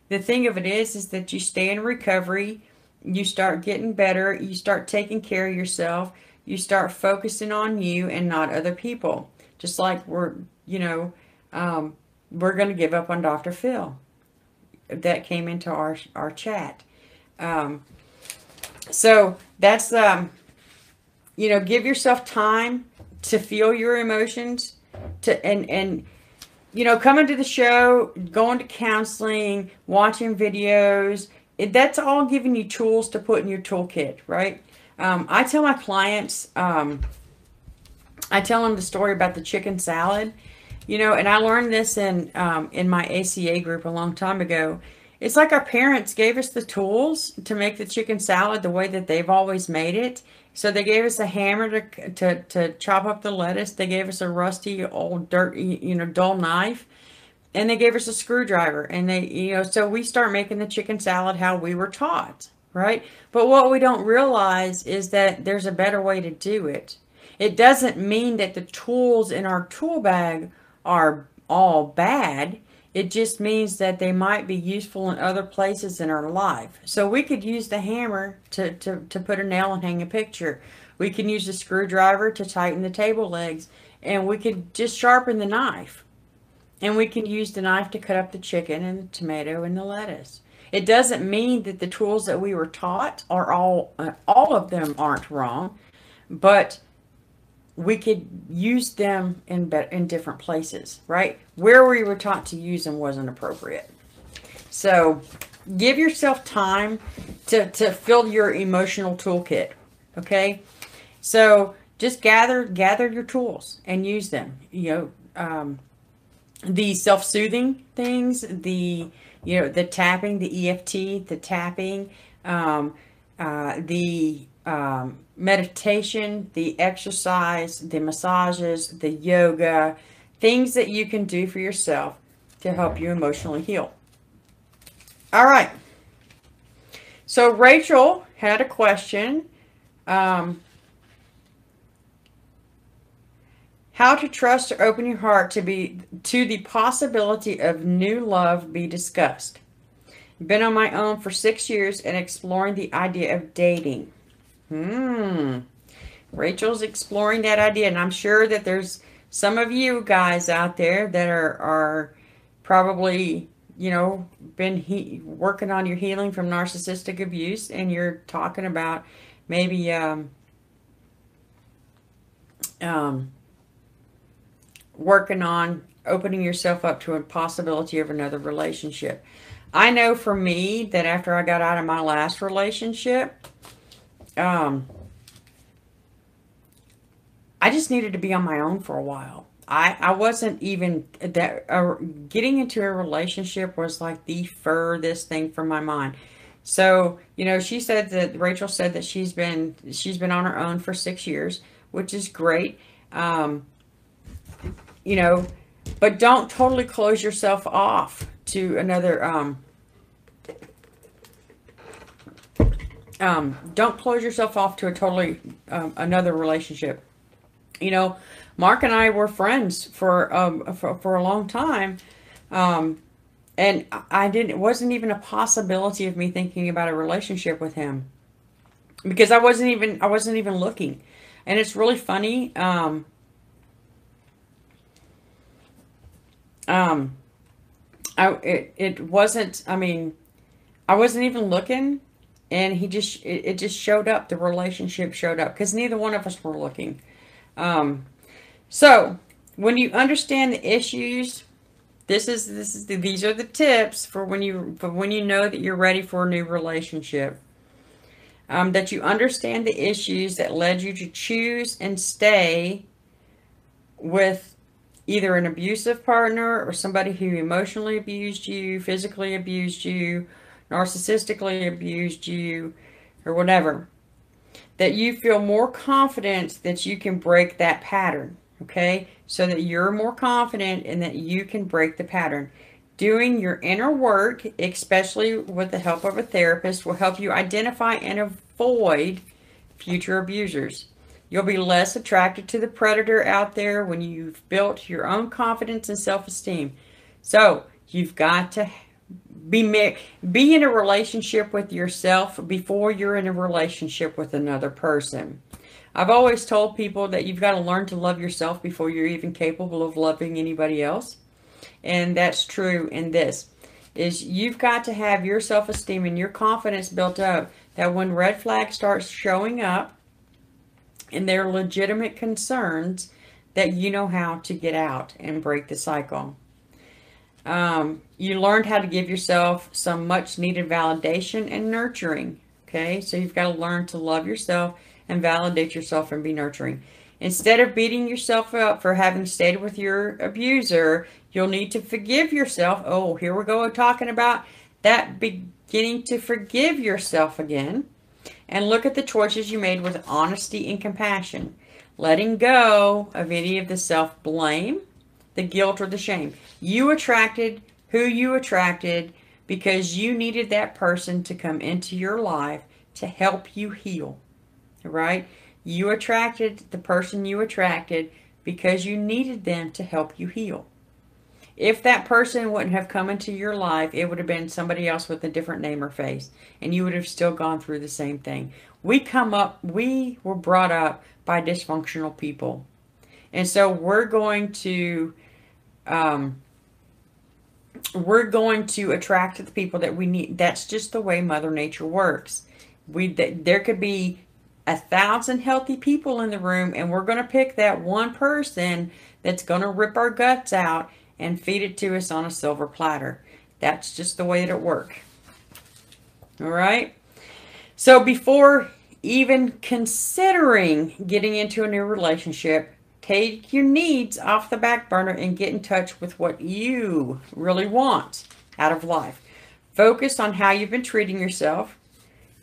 The thing of it is that you stay in recovery, you start getting better, you start taking care of yourself, you start focusing on you and not other people. Just like we're going to give up on Dr. Phil. That came into our chat. So that's, give yourself time to feel your emotions, and coming to the show, going to counseling, watching videos, that's all giving you tools to put in your toolkit, right? I tell my clients, I tell them the story about the chicken salad, and I learned this in my ACA group a long time ago. It's like our parents gave us the tools to make the chicken salad the way that they've always made it. So they gave us a hammer to chop up the lettuce. They gave us a rusty old dull knife. And they gave us a screwdriver. And so we start making the chicken salad how we were taught, right? But what we don't realize is that there's a better way to do it. It doesn't mean that the tools in our tool bag are all bad. It just means that they might be useful in other places in our life. So we could use the hammer to put a nail and hang a picture. We can use the screwdriver to tighten the table legs. And we could just sharpen the knife. And we can use the knife to cut up the chicken and the tomato and the lettuce. It doesn't mean that the tools that we were taught are all of them aren't wrong. But we could use them in different places, right? Where we were taught to use them wasn't appropriate. So give yourself time to fill your emotional toolkit, okay? So just gather your tools and use them. The self-soothing things, the tapping, the EFT, the tapping, the meditation, the exercise, the massages, the yoga, things that you can do for yourself to help you emotionally heal. All right. So Rachel had a question. How to trust or open your heart to the possibility of new love be discussed. Been on my own for 6 years and exploring the idea of dating. Rachel's exploring that idea, and I'm sure that there's some of you guys out there that are probably, been working on your healing from narcissistic abuse, and you're talking about maybe working on opening yourself up to a possibility of another relationship. I know for me that after I got out of my last relationship, I just needed to be on my own for a while. I wasn't even getting into a relationship was like the furthest thing from my mind. So, Rachel said that she's been on her own for 6 years, which is great. But don't totally close yourself off to another, don't close yourself off to a totally, another relationship. Mark and I were friends for a long time. And it wasn't even a possibility of me thinking about a relationship with him because I wasn't even looking. And it's really funny. I wasn't even looking, and it just showed up. The relationship showed up because neither one of us were looking. So when you understand the issues, these are the tips for when you know that you're ready for a new relationship. That you understand the issues that led you to choose and stay with either an abusive partner or somebody who emotionally abused you, physically abused you, narcissistically abused you, or whatever. That you feel more confident that you can break that pattern, okay? So that you're more confident and that you can break the pattern. Doing your inner work, especially with the help of a therapist, will help you identify and avoid future abusers. You'll be less attracted to the predator out there when you've built your own confidence and self-esteem. So you've got to be in a relationship with yourself before you're in a relationship with another person. I've always told people that you've got to learn to love yourself before you're even capable of loving anybody else. And that's true in this. Is you've got to have your self-esteem and your confidence built up that when red flags start showing up and they're legitimate concerns, that you know how to get out and break the cycle. You learned how to give yourself some much needed validation and nurturing. Okay, so you've got to learn to love yourself and validate yourself and be nurturing. Instead of beating yourself up for having stayed with your abuser, you'll need to forgive yourself. Oh, here we go talking about that, beginning to forgive yourself again. And look at the choices you made with honesty and compassion. Letting go of any of the self-blame, the guilt, or the shame. You attracted who you attracted because you needed that person to come into your life to help you heal. Right? You attracted the person you attracted because you needed them to help you heal. If that person wouldn't have come into your life, it would have been somebody else with a different name or face, and you would have still gone through the same thing. We were brought up by dysfunctional people. And so we're going to attract the people that we need. That's just the way Mother Nature works. There could be 1,000 healthy people in the room, and we're going to pick that one person that's going to rip our guts out and feed it to us on a silver platter. That's just the way that it works. All right? So before even considering getting into a new relationship, take your needs off the back burner and get in touch with what you really want out of life. Focus on how you've been treating yourself.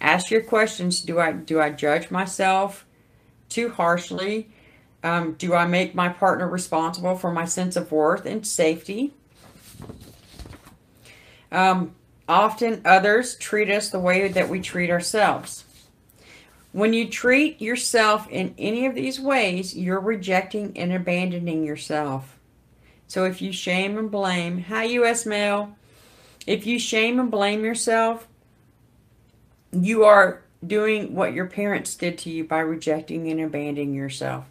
Ask your questions. Do I judge myself too harshly? Do I make my partner responsible for my sense of worth and safety? Often others treat us the way that we treat ourselves. When you treat yourself in any of these ways, you're rejecting and abandoning yourself. So if you shame and blame, hi US male, if you shame and blame yourself, you are doing what your parents did to you by rejecting and abandoning yourself.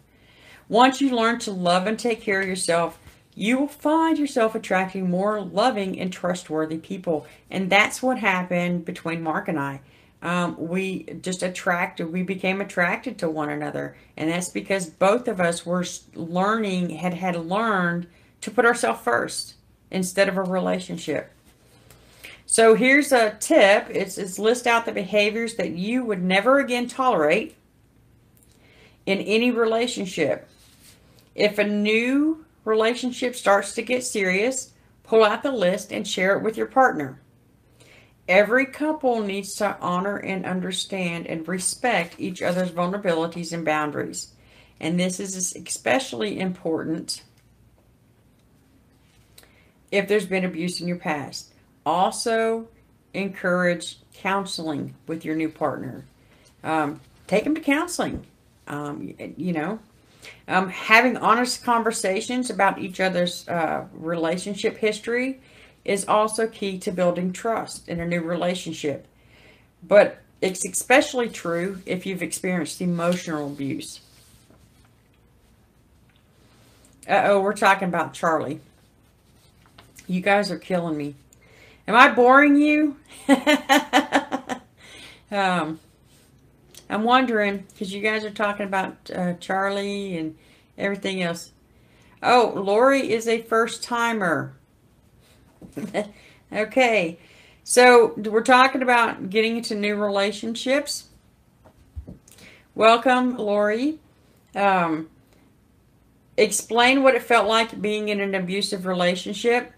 Once you learn to love and take care of yourself, you will find yourself attracting more loving and trustworthy people. And that's what happened between Mark and I. We became attracted to one another. And that's because both of us were had learned to put ourselves first instead of a relationship. So here's a tip. It's list out the behaviors that you would never again tolerate in any relationship. If a new relationship starts to get serious, pull out the list and share it with your partner. Every couple needs to honor and understand and respect each other's vulnerabilities and boundaries. And this is especially important if there's been abuse in your past. Also, encourage counseling with your new partner. Take them to counseling. Having honest conversations about each other's relationship history is also key to building trust in a new relationship. But it's especially true if you've experienced emotional abuse. We're talking about Charlie. You guys are killing me. Am I boring you? I'm wondering, because you guys are talking about Charlie and everything else. Oh, Lori is a first-timer. Okay. So, we're talking about getting into new relationships. Welcome, Lori. Explain what it felt like being in an abusive relationship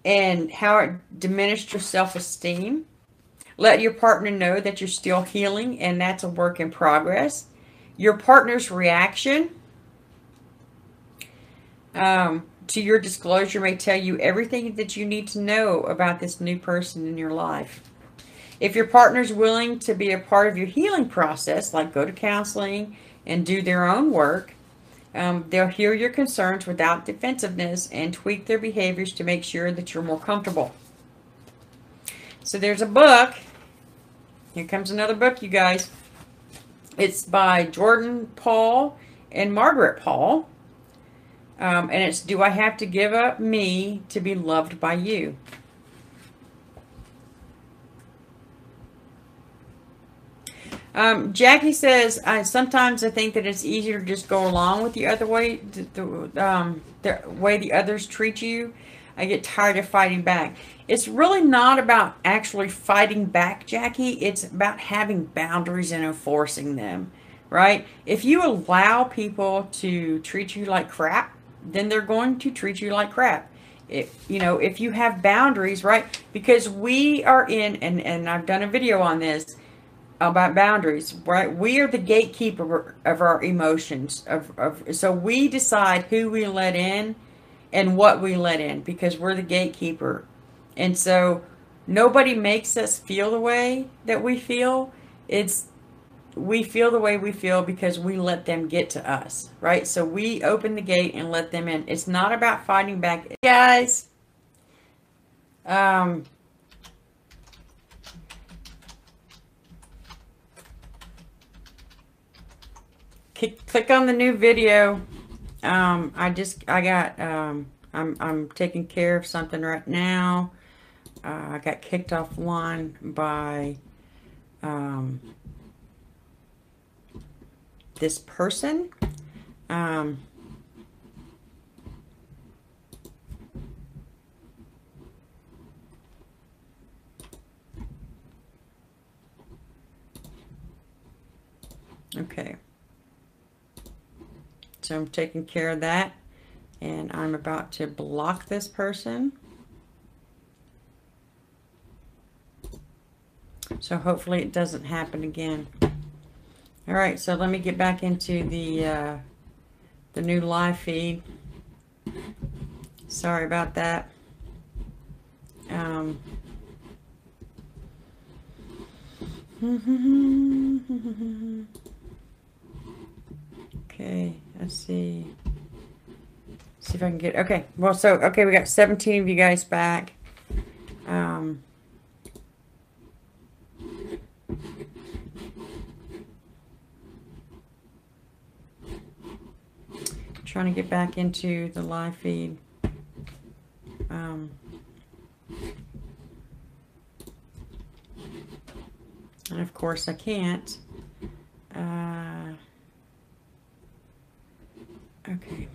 and how it diminished your self-esteem. Let your partner know that you're still healing and that's a work in progress. Your partner's reaction to your disclosure may tell you everything that you need to know about this new person in your life. If your partner's willing to be a part of your healing process, like go to counseling and do their own work, they'll hear your concerns without defensiveness and tweak their behaviors to make sure that you're more comfortable. So there's a book. Here comes another book, you guys. It's by Jordan Paul and Margaret Paul. And it's Do I Have to Give Up Me to Be Loved by You? Jackie says, sometimes I think that it's easier to just go along with the other way, the way the others treat you. I get tired of fighting back. It's really not about actually fighting back, Jackie. It's about having boundaries and enforcing them, right? If you allow people to treat you like crap, then they're going to treat you like crap. If you have boundaries, right? Because we are in, and I've done a video on this, about boundaries, right? We are the gatekeeper of our emotions. So we decide who we let in and what we let in, because we're the gatekeeper. And so nobody makes us feel the way that we feel. We feel the way we feel because we let them get to us, right? So we open the gate and let them in. It's not about fighting back. Guys, click on the new video. I'm taking care of something right now. I got kicked offline by this person. Okay. So I'm taking care of that, and I'm about to block this person. So hopefully it doesn't happen again. All right, so let me get back into the new live feed. Sorry about that. Okay, let's see. See if I can get, okay. Well, so, okay, we got 17 of you guys back. Trying to get back into the live feed. And of course I can't. Okay.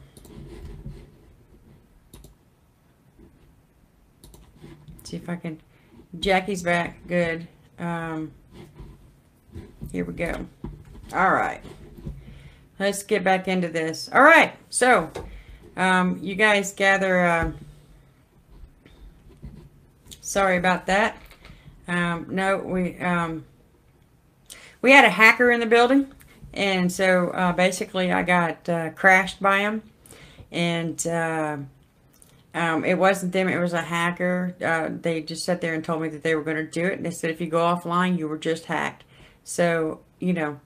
See if I can. Jackie's back. Good. Here we go. All right. Let's get back into this. All right. So, you guys gather. Sorry about that. No, we had a hacker in the building. And so basically I got crashed by them, and it wasn't them, it was a hacker. They just sat there and told me that they were going to do it, and they said if you go offline you were just hacked. So you're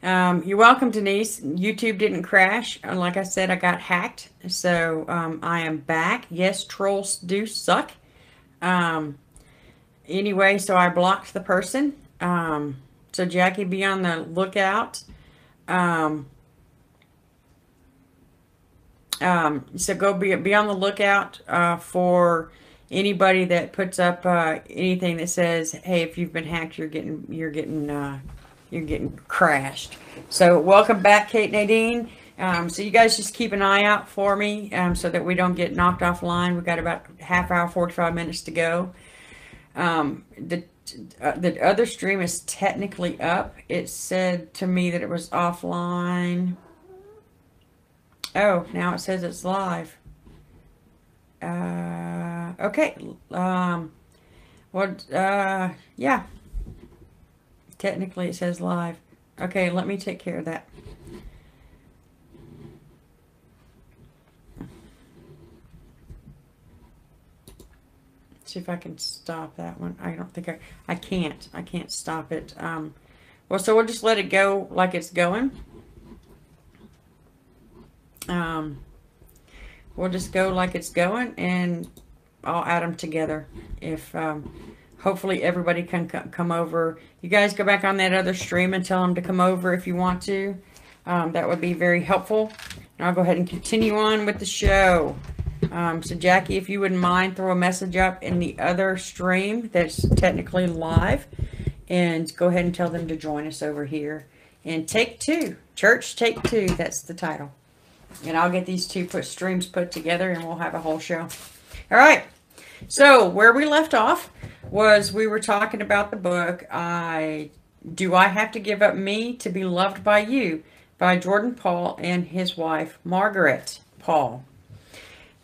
welcome, Denise. YouTube didn't crash. Like I said, I got hacked, so I am back. Yes, trolls do suck. Anyway, so I blocked the person. So Jackie, be on the lookout. So go be on the lookout for anybody that puts up anything that says, "Hey, if you've been hacked, you're getting crashed." So welcome back, Kate Nadine. So you guys just keep an eye out for me so that we don't get knocked offline. We've got about half hour, 45 minutes to go. The other stream is technically up. It said to me that it was offline. Oh, now it says it's live. Okay. Yeah. Technically it says live. Okay, let me take care of that. see if I can stop that one. I don't think I can't. I can't stop it. Well, so we'll just let it go like it's going. We'll just go like it's going, and I'll add them together. If hopefully everybody can come over. You guys go back on that other stream and tell them to come over if you want to. That would be very helpful. And I'll go ahead and continue on with the show. So Jackie, if you wouldn't mind, throw a message up in the other stream that's technically live, and go ahead and tell them to join us over here. And Take Two, Church Take Two, that's the title. And I'll get these two streams put together, and we'll have a whole show. All right. So where we left off was we were talking about the book, Do I Have to Give Up Me to Be Loved by You? By Jordan Paul and his wife, Margaret Paul.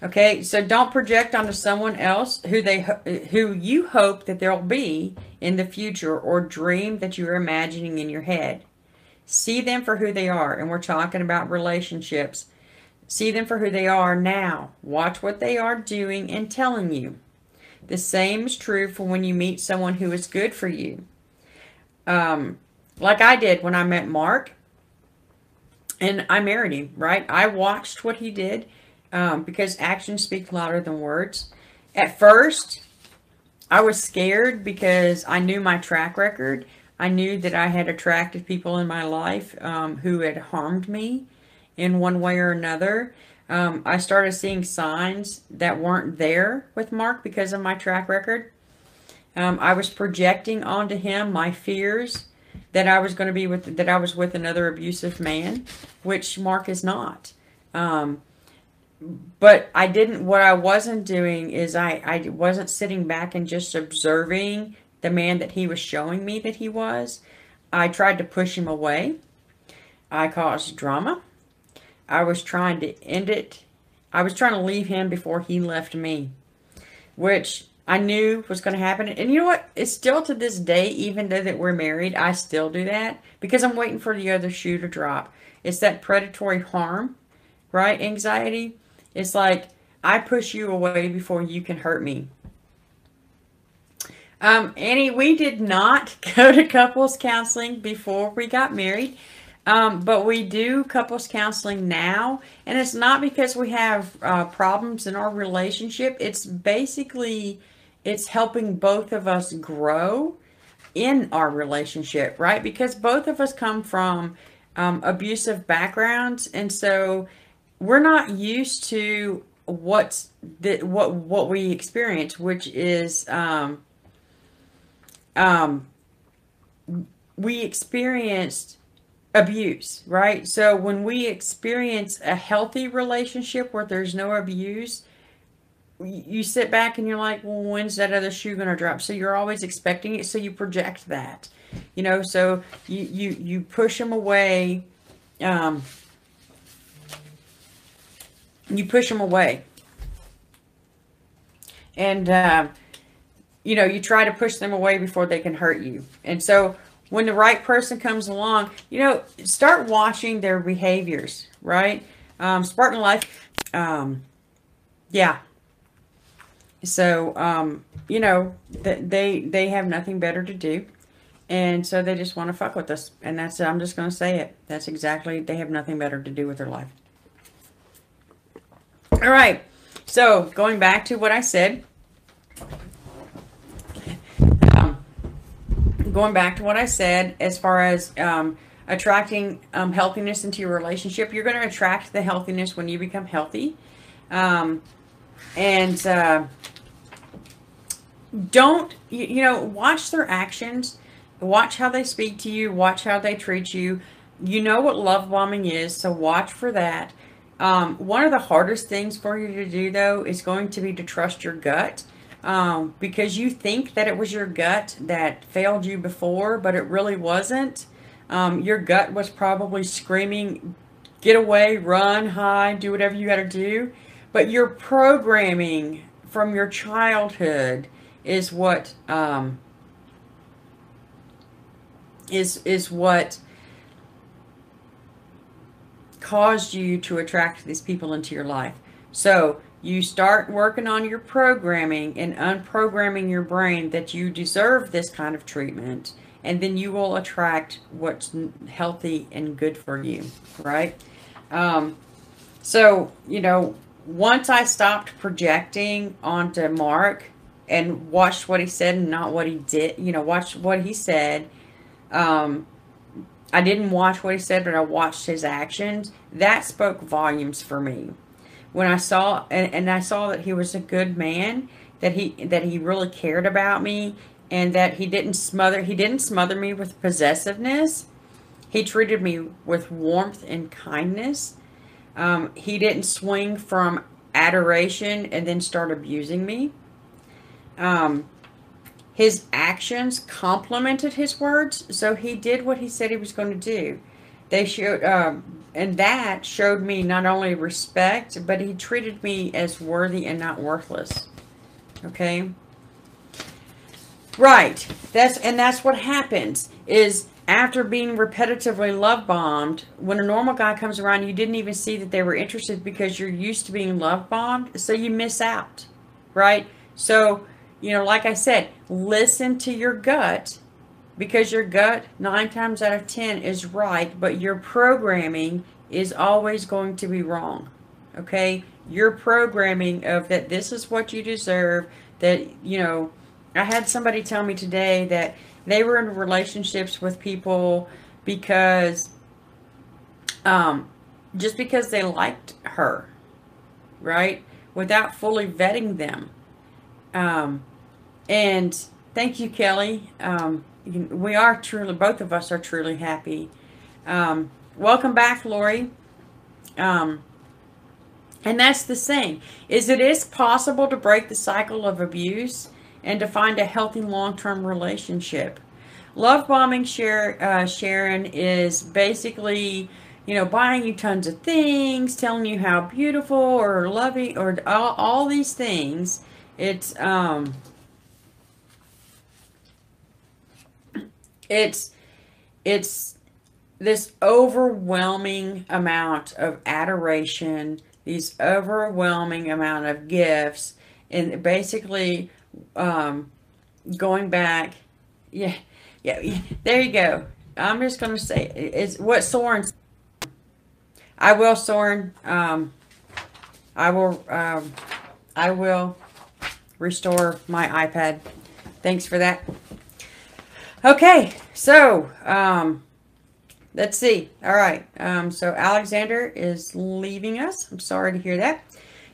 Okay, so don't project onto someone else who you hope that they'll be in the future, or dream that you're imagining in your head. See them for who they are, and we're talking about relationships. See them for who they are now. Watch what they are doing and telling you. The same is true for when you meet someone who is good for you. Like I did when I met Mark, and I married him, right? I watched what he did. Because actions speak louder than words. At first, I was scared because I knew my track record. I knew that I had attracted people in my life who had harmed me in one way or another. I started seeing signs that weren't there with Mark because of my track record. I was projecting onto him my fears that I was going to be that I was with another abusive man, which Mark is not. But what I wasn't doing is I wasn't sitting back and just observing the man that he was showing me that he was. I tried to push him away. I caused drama. I was trying to end it. I was trying to leave him before he left me, which I knew was going to happen. And you know what? It's still to this day, even though that we're married, I still do that because I'm waiting for the other shoe to drop. It's that predatory harm, right? Anxiety. It's like, I push you away before you can hurt me. Annie, we did not go to couples counseling before we got married. But we do couples counseling now. And it's not because we have problems in our relationship. It's basically, it's helping both of us grow in our relationship, right? Because both of us come from abusive backgrounds. And so we're not used to what we experience, which is we experienced abuse, right? So when we experience a healthy relationship where there's no abuse, you sit back and you're like, well, when's that other shoe going to drop? So you're always expecting it, so you project that, you know, so you push them away. You push them away. And, you know, you try to push them away before they can hurt you. And so when the right person comes along, you know, start watching their behaviors, right? Spartan Life, yeah. So, you know, they have nothing better to do. And so they just want to fuck with us. And that's, I'm just going to say it. That's exactly, they have nothing better to do with their life. All right, so going back to what I said, as far as attracting healthiness into your relationship, you're going to attract the healthiness when you become healthy. Don't, you know, watch their actions, watch how they speak to you, watch how they treat you. You know what love bombing is, so watch for that. One of the hardest things for you to do, though, is going to be to trust your gut, because you think that it was your gut that failed you before, but it really wasn't. Your gut was probably screaming, get away, run, hide, do whatever you got to do. But your programming from your childhood is what is what caused you to attract these people into your life. So you start working on your programming and unprogramming your brain that you deserve this kind of treatment, and then you will attract what's healthy and good for you, right? So, once I stopped projecting onto Mark and watched what he said and not what he did, watched what he said, I didn't watch what he said, but I watched his actions. That spoke volumes for me. When I saw, and I saw that he was a good man, that he really cared about me, and that he didn't smother me with possessiveness. He treated me with warmth and kindness. He didn't swing from adoration and then start abusing me. His actions complemented his words, so he did what he said he was going to do. They showed, and that showed me not only respect, but he treated me as worthy and not worthless. Okay, right. That's what happens is after being repetitively love bombed. When a normal guy comes around, you didn't even see that they were interested because you're used to being love bombed, so you miss out, right? So, like I said, listen to your gut, because your gut 9 times out of 10 is right, but your programming is always going to be wrong. Okay? Your programming of that this is what you deserve, that, I had somebody tell me today that they were in relationships with people because, just because they liked her, right? Without fully vetting them. And thank you, Kelly. We are truly, both of us are truly happy. Welcome back, Lori. And that's the thing, is it is possible to break the cycle of abuse and to find a healthy long-term relationship. Love bombing, Sharon, is basically, buying you tons of things, telling you how beautiful or loving or all these things. It's this overwhelming amount of adoration, these overwhelming amount of gifts, and basically going back. Yeah, there you go. I'm just going to say it's what Soren. I will, Soren. I will restore my iPad. Thanks for that. Okay, so let's see. All right, so Alexander is leaving us. I'm sorry to hear that.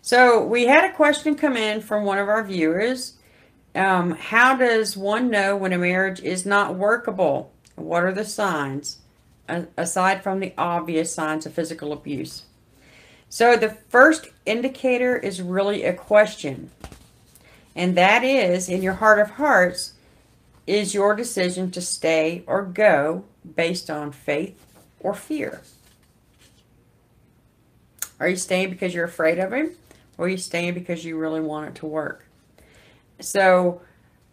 So we had a question come in from one of our viewers. How does one know when a marriage is not workable? What are the signs, aside from the obvious signs of physical abuse? So the first indicator is really a question. And that is, in your heart of hearts, is your decision to stay or go based on faith or fear? Are you staying because you're afraid of him? Or are you staying because you really want it to work? So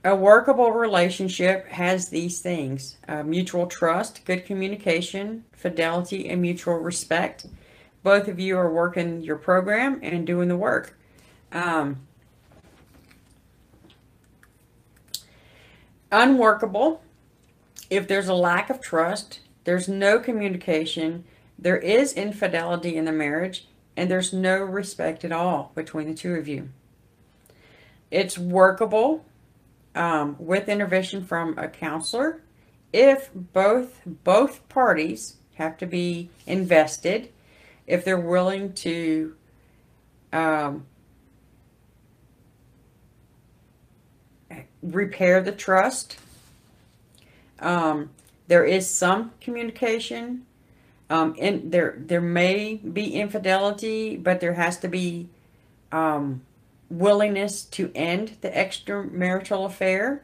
a workable relationship has these things: mutual trust, good communication, fidelity, and mutual respect. Both of you are working your program and doing the work. Unworkable, if there's a lack of trust, there's no communication, there is infidelity in the marriage, and there's no respect at all between the two of you. It's workable with intervention from a counselor if both parties have to be invested, if they're willing to repair the trust. There is some communication. And there may be infidelity, but there has to be willingness to end the extramarital affair.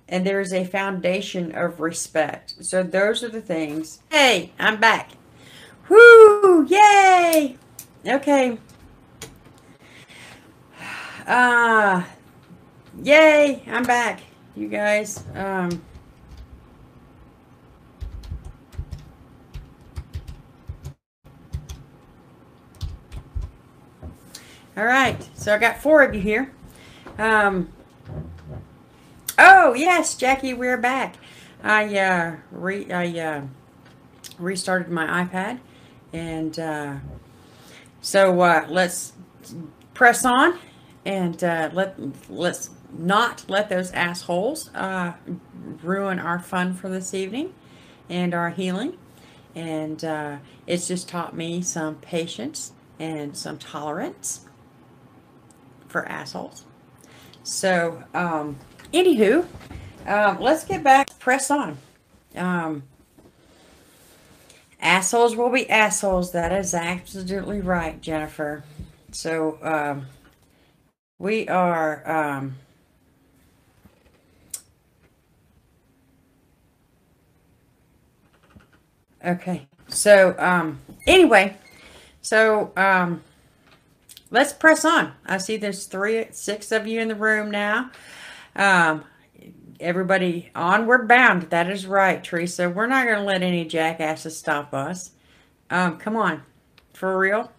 And there is a foundation of respect. So those are the things. Hey, I'm back. Whoo! Yay! Okay. Yay! I'm back, you guys. All right. So I got 4 of you here. Oh yes, Jackie, we're back. I restarted my iPad, and let's press on, and let's not let those assholes ruin our fun for this evening and our healing. And it's just taught me some patience and some tolerance for assholes. So, anywho, let's get back, press on. Assholes will be assholes. That is absolutely right, Jennifer. So, we are, okay. So, anyway, so, let's press on. I see there's 6 of you in the room now. Everybody onward bound. That is right, Teresa. We're not going to let any jackasses stop us. Come on. For real.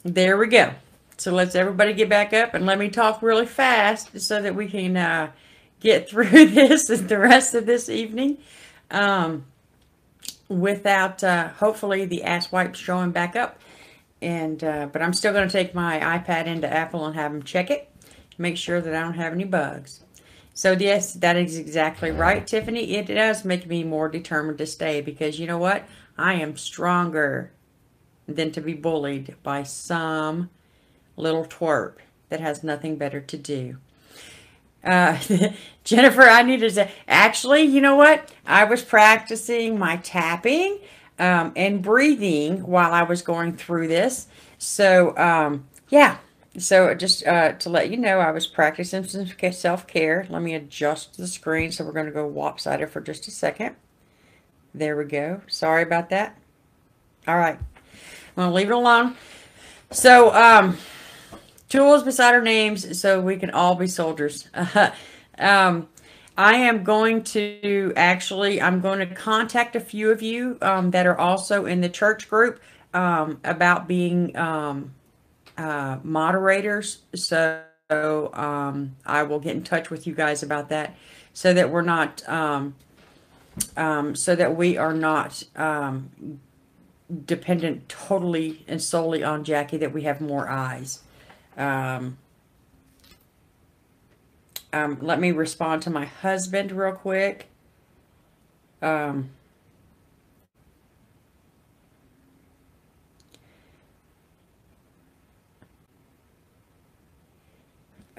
There we go. So let's everybody get back up and let me talk really fast so that we can get through this and the rest of this evening without hopefully the ass wipes showing back up. And but I'm still going to take my iPad into Apple and have them check it. Make sure that I don't have any bugs. So yes, that is exactly right, Tiffany. It does make me more determined to stay because you know what? I am stronger than to be bullied by some little twerp that has nothing better to do. Jennifer, I need to say, actually, you know what? I was practicing my tapping and breathing while I was going through this. So, yeah. So just to let you know, I was practicing some self-care. Let me adjust the screen. So we're going to go lopsided for just a second. There we go. Sorry about that. All right. I'm going to leave it alone. So, tools beside our names so we can all be soldiers. I am going to I'm going to contact a few of you that are also in the church group about being moderators. So I will get in touch with you guys about that so that we're not, so that we are not dependent totally and solely on Jackie, that we have more eyes. Let me respond to my husband real quick.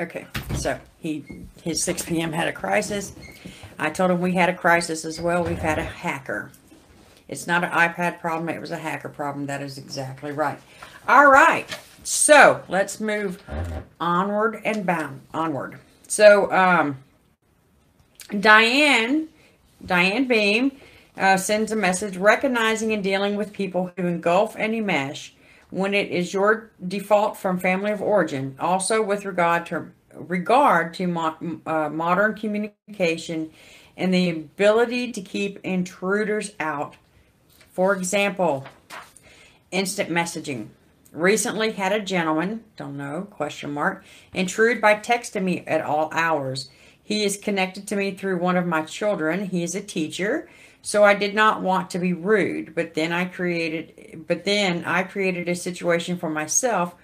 Okay, so his 6 p.m. had a crisis. I told him we had a crisis as well. We've had a hacker. It's not an iPad problem. It was a hacker problem. That is exactly right. All right. So let's move onward and bound. Onward. So Diane Beam sends a message recognizing and dealing with people who engulf and enmesh when it is your default from family of origin. Also with regard to modern communication and the ability to keep intruders out. For example, instant messaging. Recently had a gentleman, don't know, question mark, intrude by texting me at all hours. He is connected to me through one of my children. He is a teacher, so I did not want to be rude, but then I created a situation for myself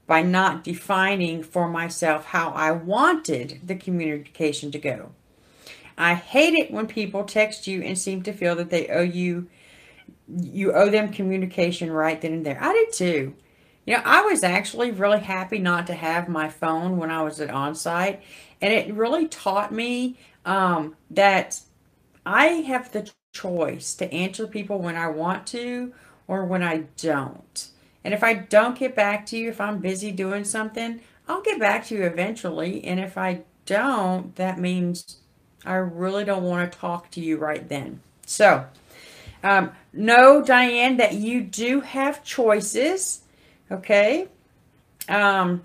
by not defining for myself how I wanted the communication to go. I hate it when people text you and seem to feel that they owe you owe them communication right then and there. I did too. You know, I was actually really happy not to have my phone when I was at on-site. And it really taught me that I have the choice to answer people when I want to or when I don't. And if I don't get back to you, if I'm busy doing something, I'll get back to you eventually. And if I don't, that means I really don't want to talk to you right then. So, know, Diane, that you do have choices. Okay. My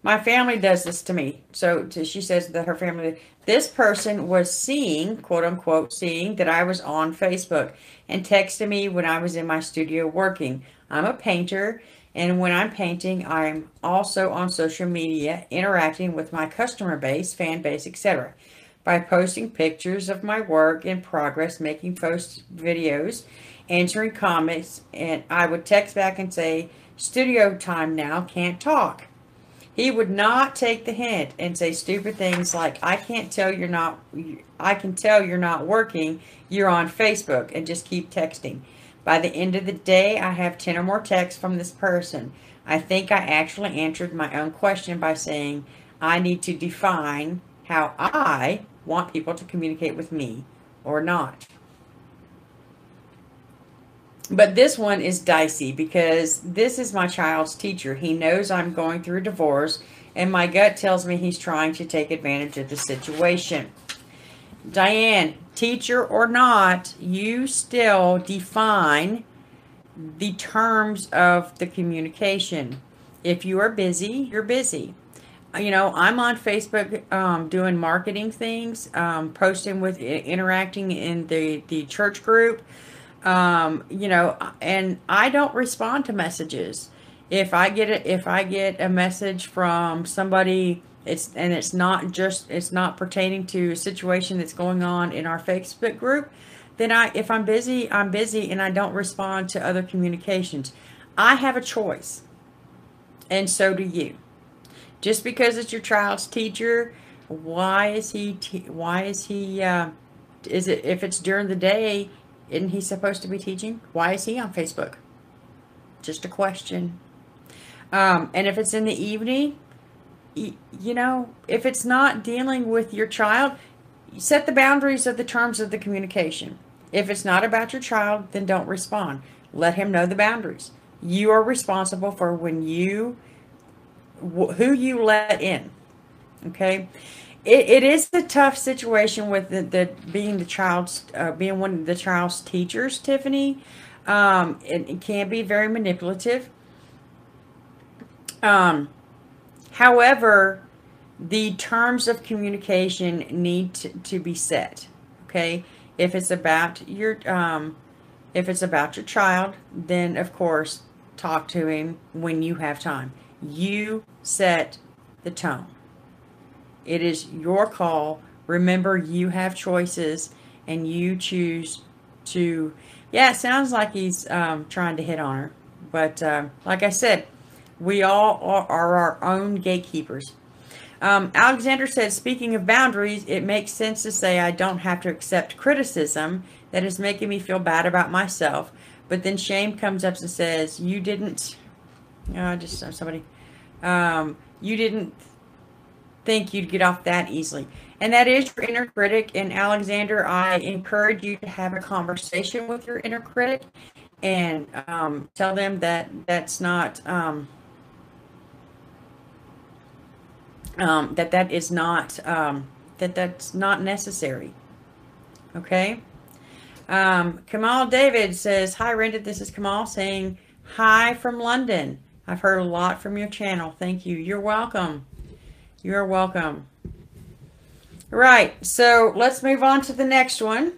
My family does this to me. So she says that her family, this person was seeing, quote unquote, seeing that I was on Facebook and texted me when I was in my studio working. I'm a painter, and when I'm painting, I'm also on social media interacting with my customer base, fan base, etc. by posting pictures of my work in progress, making post videos, answering comments, and I would text back and say, studio time now, can't talk. He would not take the hint and say stupid things like, I can tell you're not working, you're on Facebook, and just keep texting. By the end of the day, I have 10 or more texts from this person. I think I actually answered my own question by saying, I need to define how I want people to communicate with me or not. But this one is dicey because this is my child's teacher. He knows I'm going through a divorce, and my gut tells me he's trying to take advantage of the situation. Diane, teacher or not, you still define the terms of the communication. If you are busy, you're busy. You know, I'm on Facebook doing marketing things, posting with, interacting in the church group. You know, and I don't respond to messages. If I get a message from somebody, it's not pertaining to a situation that's going on in our Facebook group, then if I'm busy, I'm busy, and I don't respond to other communications. I have a choice, and so do you. Just because it's your child's teacher, if it's during the day, isn't he supposed to be teaching? Why is he on Facebook? Just a question. And if it's in the evening, you know, if it's not dealing with your child, set the boundaries of the terms of the communication. If it's not about your child, then don't respond. Let him know the boundaries. You are responsible for who you let in. Okay? It is a tough situation with being one of the child's teachers, Tiffany. It can be very manipulative. However, the terms of communication need to be set. Okay, if it's about your child, then of course talk to him when you have time. You set the tone. It is your call. Remember, you have choices, and you choose to. Yeah, it sounds like he's trying to hit on her, but like I said, we all are our own gatekeepers. Alexander said, speaking of boundaries, it makes sense to say I don't have to accept criticism that is making me feel bad about myself. But then shame comes up and says, you didn't think you'd get off that easily. And that is your inner critic. And Alexander, I encourage you to have a conversation with your inner critic and tell them that that's not that's not necessary. Okay. Kamal David says, hi Rinda, this is Kamal saying hi from London. I've heard a lot from your channel. Thank you. You're welcome. You're welcome. Right, so let's move on to the next one.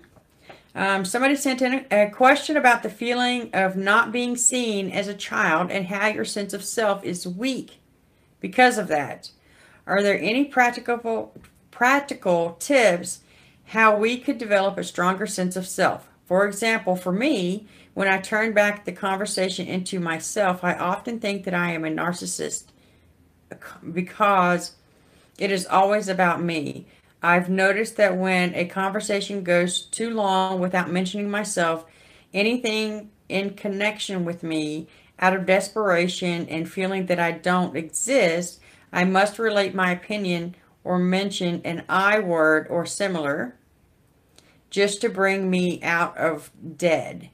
Somebody sent in a question about the feeling of not being seen as a child and how your sense of self is weak because of that. Are there any practical tips how we could develop a stronger sense of self? For example, for me, when I turn back the conversation into myself, I often think that I am a narcissist because it is always about me. I've noticed that when a conversation goes too long without mentioning myself, anything in connection with me, out of desperation and feeling that I don't exist, I must relate my opinion or mention an I word or similar just to bring me out of dead.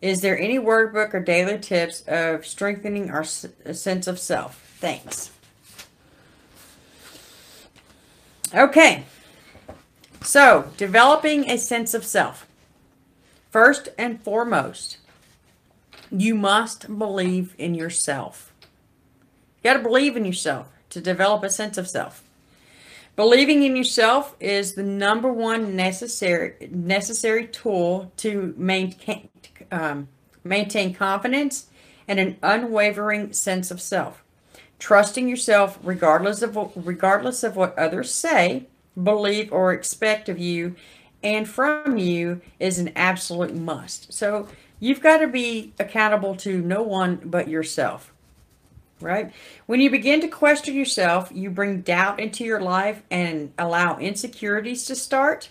Is there any workbook or daily tips of strengthening our sense of self? Thanks. Okay, so developing a sense of self. First and foremost, you must believe in yourself. You got to believe in yourself. to develop a sense of self. Believing in yourself is the number one necessary tool to maintain confidence and an unwavering sense of self. Trusting yourself regardless of what others say, believe, or expect of you and from you is an absolute must. So you've got to be accountable to no one but yourself, right? When you begin to question yourself, you bring doubt into your life and allow insecurities to start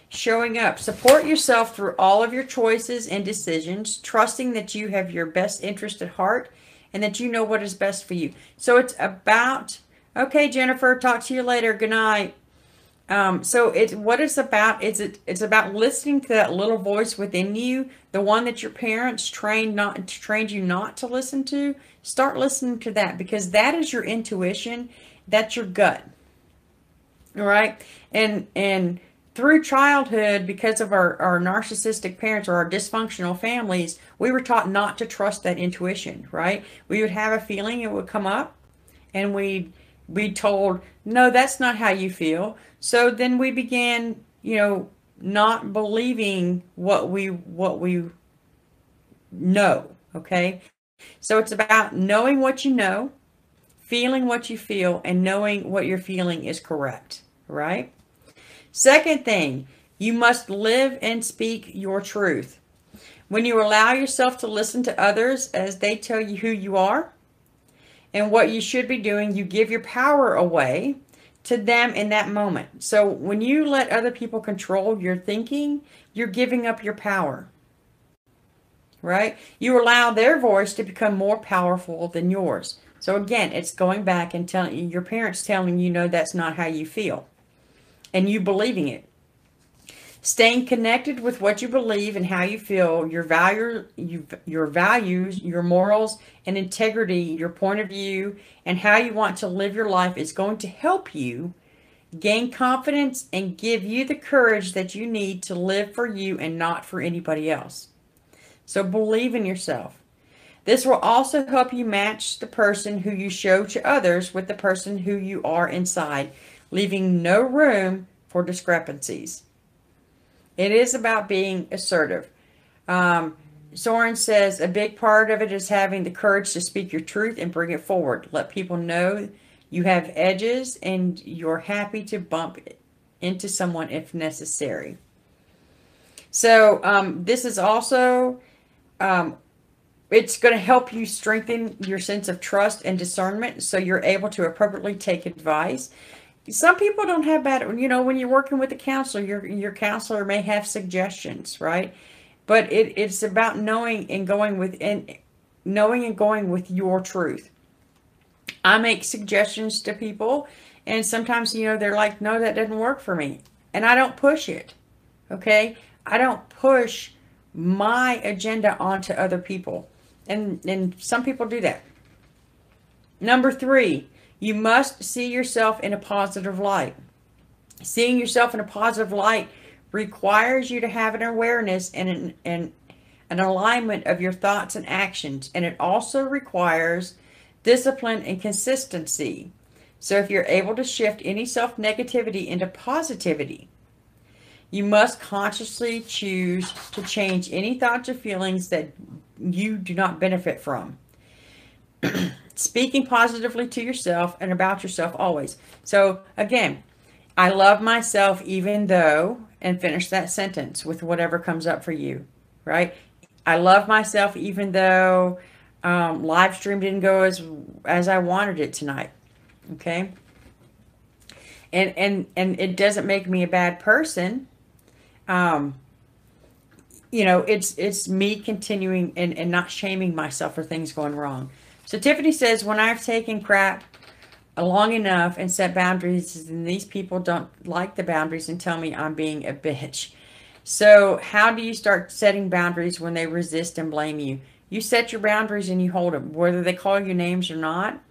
showing up. Support yourself through all of your choices and decisions, trusting that you have your best interest at heart and that you know what is best for you. So it's about, okay, Jennifer, talk to you later. Good night. So it's about listening to that little voice within you, the one that your parents trained you not to listen to. Start listening to that, because that is your intuition. That's your gut. All right. And through childhood, because of our narcissistic parents or our dysfunctional families, we were taught not to trust that intuition, right? We would have a feeling, it would come up, and we'd be told, no, that's not how you feel. So then we began, not believing what we know, okay? So it's about knowing what you know, feeling what you feel, and knowing what you're feeling is correct, right? Second thing, you must live and speak your truth. When you allow yourself to listen to others as they tell you who you are and what you should be doing, you give your power away to them in that moment. So when you let other people control your thinking, you're giving up your power, right? You allow their voice to become more powerful than yours. So again, it's going back and telling your parents telling you, no, that's not how you feel, and you believing it. Staying connected with what you believe and how you feel, your values, your morals and integrity, your point of view, and how you want to live your life is going to help you gain confidence and give you the courage that you need to live for you and not for anybody else. So believe in yourself. This will also help you match the person who you show to others with the person who you are inside, leaving no room for discrepancies. It is about being assertive. Soren says a big part of it is having the courage to speak your truth and bring it forward. Let people know you have edges and you're happy to bump into someone if necessary. So this is also, it's going to help you strengthen your sense of trust and discernment so you're able to appropriately take advice. Some people don't have bad, when you're working with a counselor, your counselor may have suggestions, right? But it's about knowing and going with your truth. I make suggestions to people, and sometimes, they're like, no, that doesn't work for me. And I don't push it, okay? I don't push my agenda onto other people. And some people do that. Number 3. You must see yourself in a positive light. Seeing yourself in a positive light requires you to have an awareness and an alignment of your thoughts and actions. And it also requires discipline and consistency. So if you're able to shift any self-negativity into positivity, you must consciously choose to change any thoughts or feelings that you do not benefit from. Speaking positively to yourself and about yourself always. So again, I love myself even though, and finish that sentence with whatever comes up for you, right? I love myself even though live stream didn't go as I wanted it tonight, okay? And it doesn't make me a bad person. It's me continuing and not shaming myself for things going wrong. So Tiffany says, when I've taken crap long enough and set boundaries, and these people don't like the boundaries and tell me I'm being a bitch. So how do you start setting boundaries when they resist and blame you? You set your boundaries and you hold them, whether they call you names or not.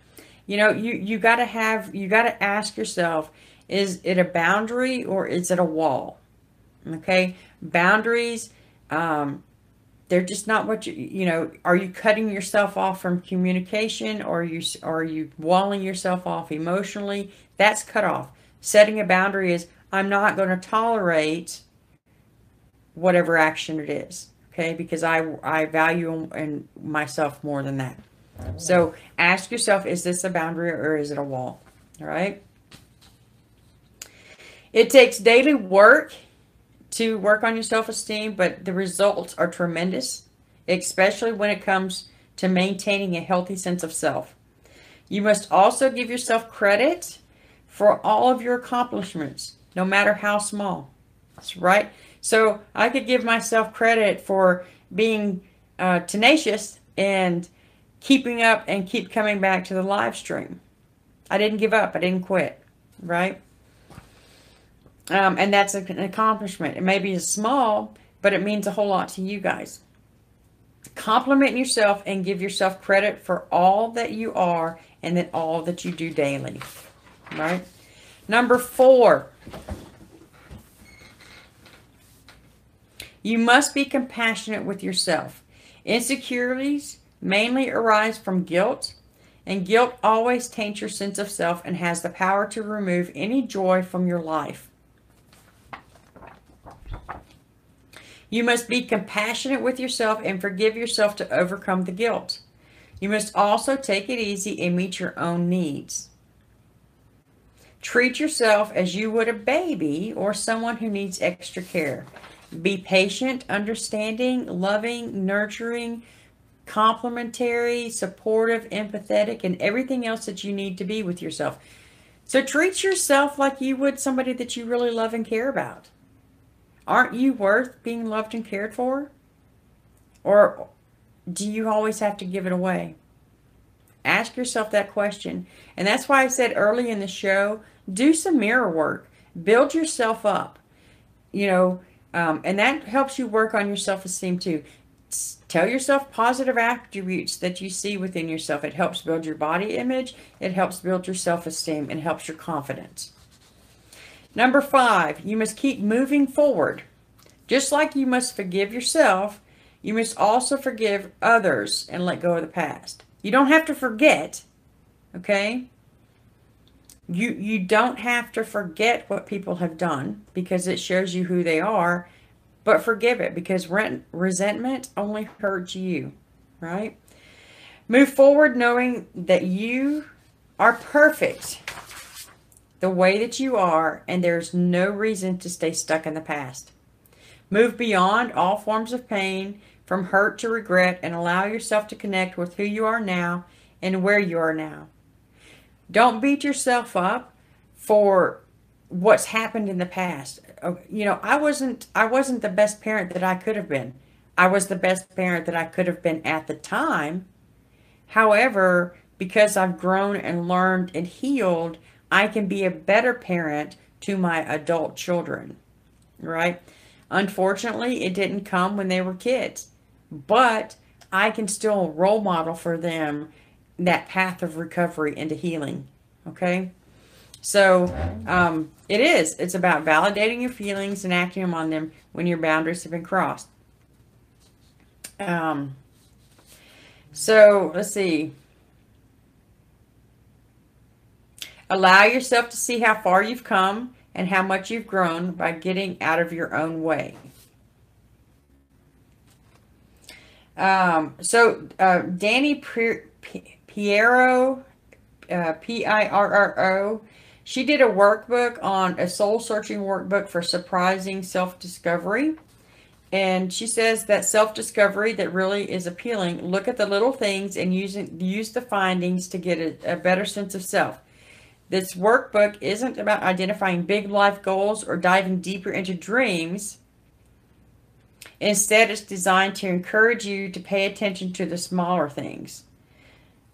You got to ask yourself, is it a boundary or is it a wall? Okay. Boundaries, They're just not what you know, are you cutting yourself off from communication, or are you walling yourself off emotionally? That's cut off. Setting a boundary is, I'm not going to tolerate whatever action it is, okay? Because I value in myself more than that. So ask yourself, is this a boundary or is it a wall? All right? It takes daily work to work on your self-esteem, but the results are tremendous, especially when it comes to maintaining a healthy sense of self. You must also give yourself credit for all of your accomplishments, no matter how small. That's right. So I could give myself credit for being tenacious and keeping up and keep coming back to the live stream. I didn't give up. I didn't quit. Right? And that's an accomplishment. It may be small, but it means a whole lot to you guys. Compliment yourself and give yourself credit for all that you are and then all that you do daily. Right? Number 4. You must be compassionate with yourself. Insecurities mainly arise from guilt, and guilt always taints your sense of self and has the power to remove any joy from your life. You must be compassionate with yourself and forgive yourself to overcome the guilt. You must also take it easy and meet your own needs. Treat yourself as you would a baby or someone who needs extra care. Be patient, understanding, loving, nurturing, complimentary, supportive, empathetic, and everything else that you need to be with yourself. So treat yourself like you would somebody that you really love and care about. Aren't you worth being loved and cared for? Or do you always have to give it away? Ask yourself that question. And that's why I said early in the show, do some mirror work. Build yourself up. You know, and that helps you work on your self-esteem too. Tell yourself positive attributes that you see within yourself. It helps build your body image. It helps build your self-esteem and helps your confidence. Number 5, you must keep moving forward. Just like you must forgive yourself, you must also forgive others and let go of the past. You don't have to forget, okay? You don't have to forget what people have done because it shows you who they are, but forgive it because resentment only hurts you, right? Move forward knowing that you are perfect the way that you are, and there's no reason to stay stuck in the past. Move beyond all forms of pain, from hurt to regret, and allow yourself to connect with who you are now and where you are now. Don't beat yourself up for what's happened in the past. You know, I wasn't the best parent that I could have been. I was the best parent that I could have been at the time. However, because I've grown and learned and healed, I can be a better parent to my adult children, right? Unfortunately, it didn't come when they were kids, but I can still role model for them that path of recovery into healing, okay? So it's about validating your feelings and acting on them when your boundaries have been crossed. So let's see. Allow yourself to see how far you've come and how much you've grown by getting out of your own way. Danny Piero, Pirro, she did a workbook on a soul-searching workbook for surprising self-discovery. And she says that self-discovery that really is appealing. Look at the little things and use the findings to get a better sense of self. This workbook isn't about identifying big life goals or diving deeper into dreams. Instead, it's designed to encourage you to pay attention to the smaller things.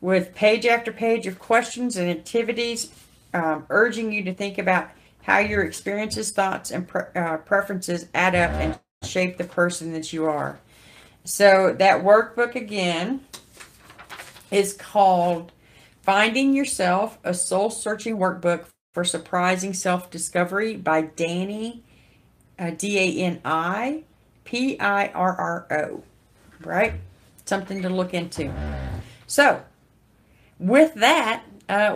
With page after page of questions and activities, urging you to think about how your experiences, thoughts, and preferences add up and shape the person that you are. So that workbook again is called Finding Yourself, a Soul-Searching Workbook for Surprising Self-Discovery by Danny, Dani, Pirro. right? Something to look into. So, with that,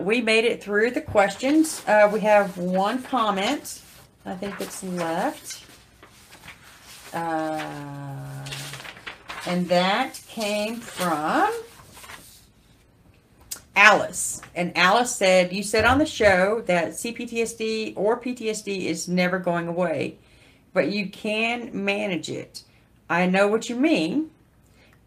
we made it through the questions. We have one comment, I think that's left. And that came from Alice. And Alice said, you said on the show that CPTSD or PTSD is never going away, but you can manage it. I know what you mean,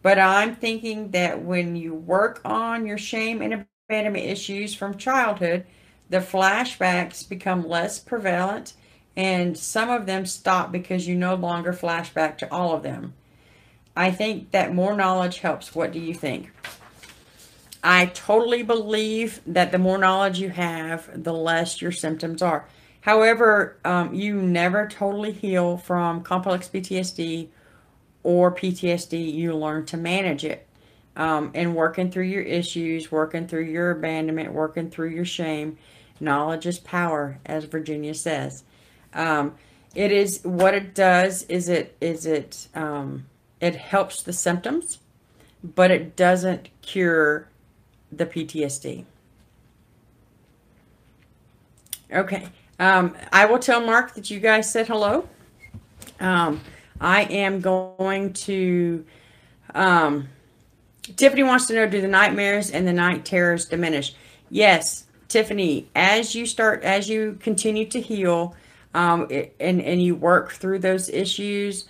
but I'm thinking that when you work on your shame and abandonment issues from childhood, the flashbacks become less prevalent and some of them stop because you no longer flash back to all of them. I think that more knowledge helps. What do you think? I totally believe that the more knowledge you have, the less your symptoms are. However, you never totally heal from complex PTSD or PTSD. You learn to manage it. And working through your issues, working through your abandonment, working through your shame. Knowledge is power, as Virginia says. It is, what it does is it helps the symptoms, but it doesn't cure the PTSD. Okay. I will tell Mark that you guys said hello. I am going to, Tiffany wants to know, do the nightmares and the night terrors diminish? Yes, Tiffany, as you continue to heal, and you work through those issues,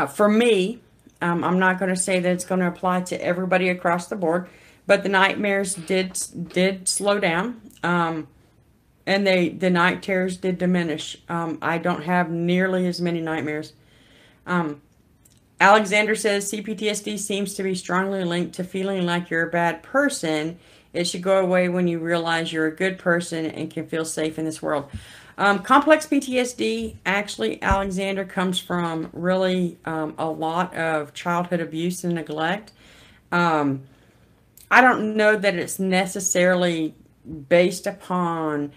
for me, I'm not going to say that it's going to apply to everybody across the board, but the nightmares did slow down, and the night terrors did diminish. I don't have nearly as many nightmares. Alexander says CPTSD seems to be strongly linked to feeling like you're a bad person. It should go away when you realize you're a good person and can feel safe in this world. Complex PTSD, actually, Alexander, comes from really a lot of childhood abuse and neglect. I don't know that it's necessarily based upon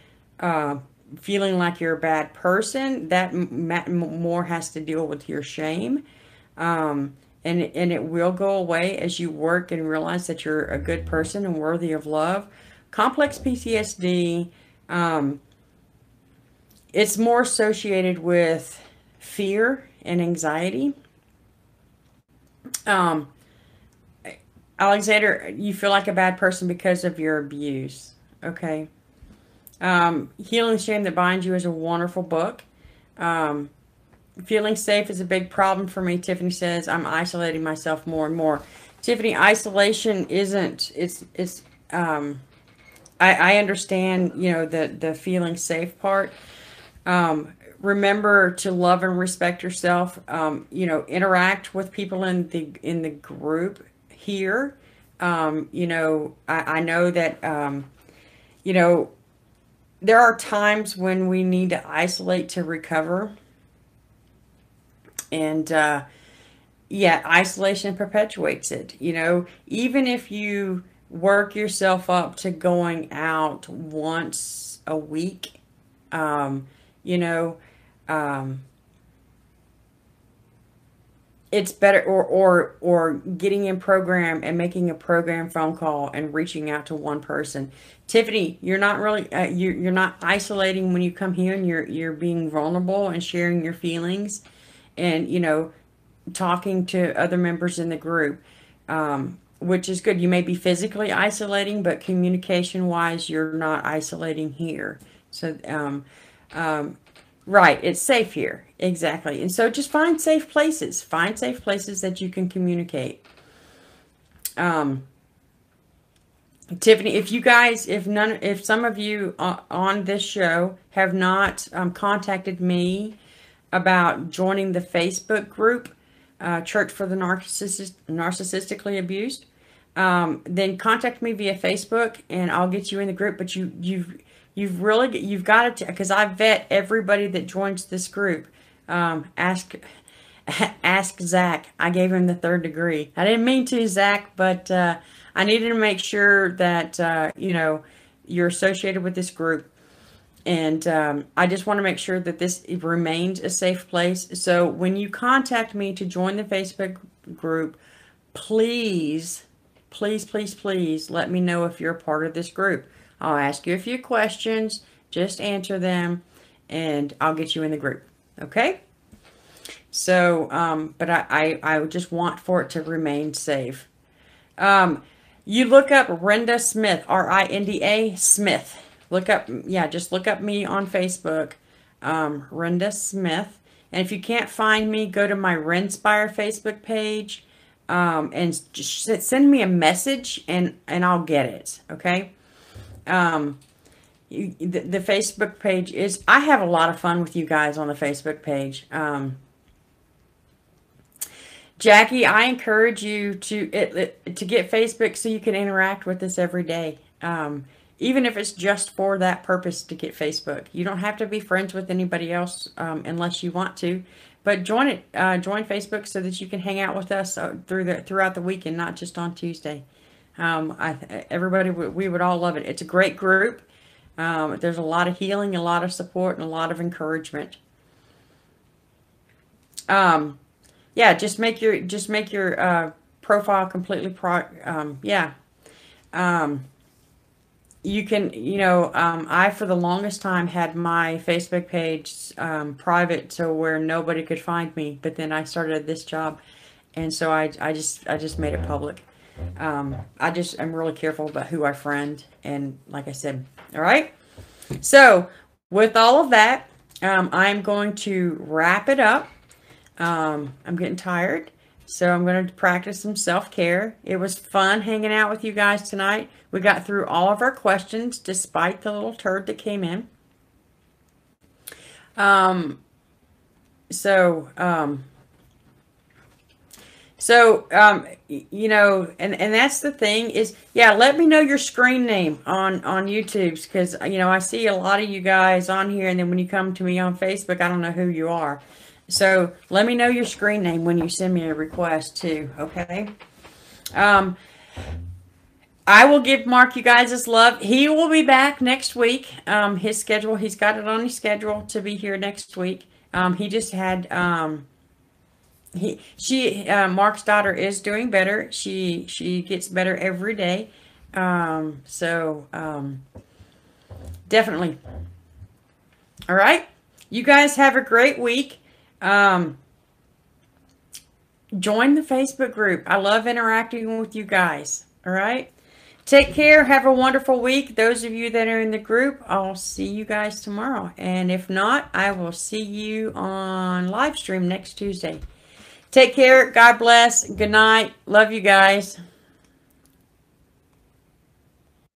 feeling like you're a bad person. That more has to deal with your shame. And it will go away as you work and realize that you're a good person and worthy of love. Complex PTSD, it's more associated with fear and anxiety. Alexander, you feel like a bad person because of your abuse. Okay. Healing the Shame That Binds You is a wonderful book. Feeling safe is a big problem for me. Tiffany says, I'm isolating myself more and more. Tiffany, isolation isn't, I understand, the feeling safe part. Remember to love and respect yourself. Interact with people in the group here. I know that, there are times when we need to isolate to recover. And, isolation perpetuates it. Even if you work yourself up to going out once a week, it's better, or getting in program and making a program phone call and reaching out to one person. Tiffany, you're not really, you're not isolating when you come here, and you're being vulnerable and sharing your feelings. And, talking to other members in the group, which is good. You may be physically isolating, but communication-wise, you're not isolating here. So, right, it's safe here. Exactly. And so just find safe places. Find safe places that you can communicate. Tiffany, if some of you on this show have not contacted me about joining the Facebook group, Church for the Narcissistically Abused, then contact me via Facebook and I'll get you in the group. But you've got to, because I vet everybody that joins this group. Ask Zach. I gave him the 3rd degree. I didn't mean to, Zach, but I needed to make sure that you're associated with this group. And I just want to make sure that this remains a safe place. So when you contact me to join the Facebook group, please, please, please, please let me know if you're a part of this group. I'll ask you a few questions, just answer them, and I'll get you in the group. Okay? So, but I just want for it to remain safe. You look up Rinda Smith, R-I-N-D-A Smith. Look up, yeah, just look up me on Facebook, Rinda Smith. And if you can't find me, go to my Rinspire Facebook page, and just send me a message, and I'll get it. Okay. The Facebook page is, I have a lot of fun with you guys on the Facebook page. Jackie, I encourage you to get Facebook so you can interact with us every day. Even if it's just for that purpose, to get Facebook. You don't have to be friends with anybody else unless you want to. But join it. Join Facebook so that you can hang out with us throughout the week and not just on Tuesday. Everybody, we would all love it. It's a great group. There's a lot of healing, a lot of support, and a lot of encouragement. Yeah, just make your profile completely you can, I for the longest time had my Facebook page private, so where nobody could find me. But then I started this job, and so I just made it public. I'm really careful about who I friend, and like I said, all right. So with all of that, I'm going to wrap it up. I'm getting tired, so I'm going to practice some self-care. It was fun hanging out with you guys tonight. We got through all of our questions despite the little turd that came in. And that's the thing is, yeah, let me know your screen name on YouTube's, because, I see a lot of you guys on here, and then when you come to me on Facebook, I don't know who you are. So let me know your screen name when you send me a request too, okay? I will give Mark you guys his love. He will be back next week. His schedule, he's got it on his schedule to be here next week. He just had, Mark's daughter is doing better. She gets better every day. Definitely. All right. You guys have a great week. Join the Facebook group. I love interacting with you guys. All right. Take care. Have a wonderful week. Those of you that are in the group, I'll see you guys tomorrow. And if not, I will see you on live stream next Tuesday. Take care. God bless. Good night. Love you guys.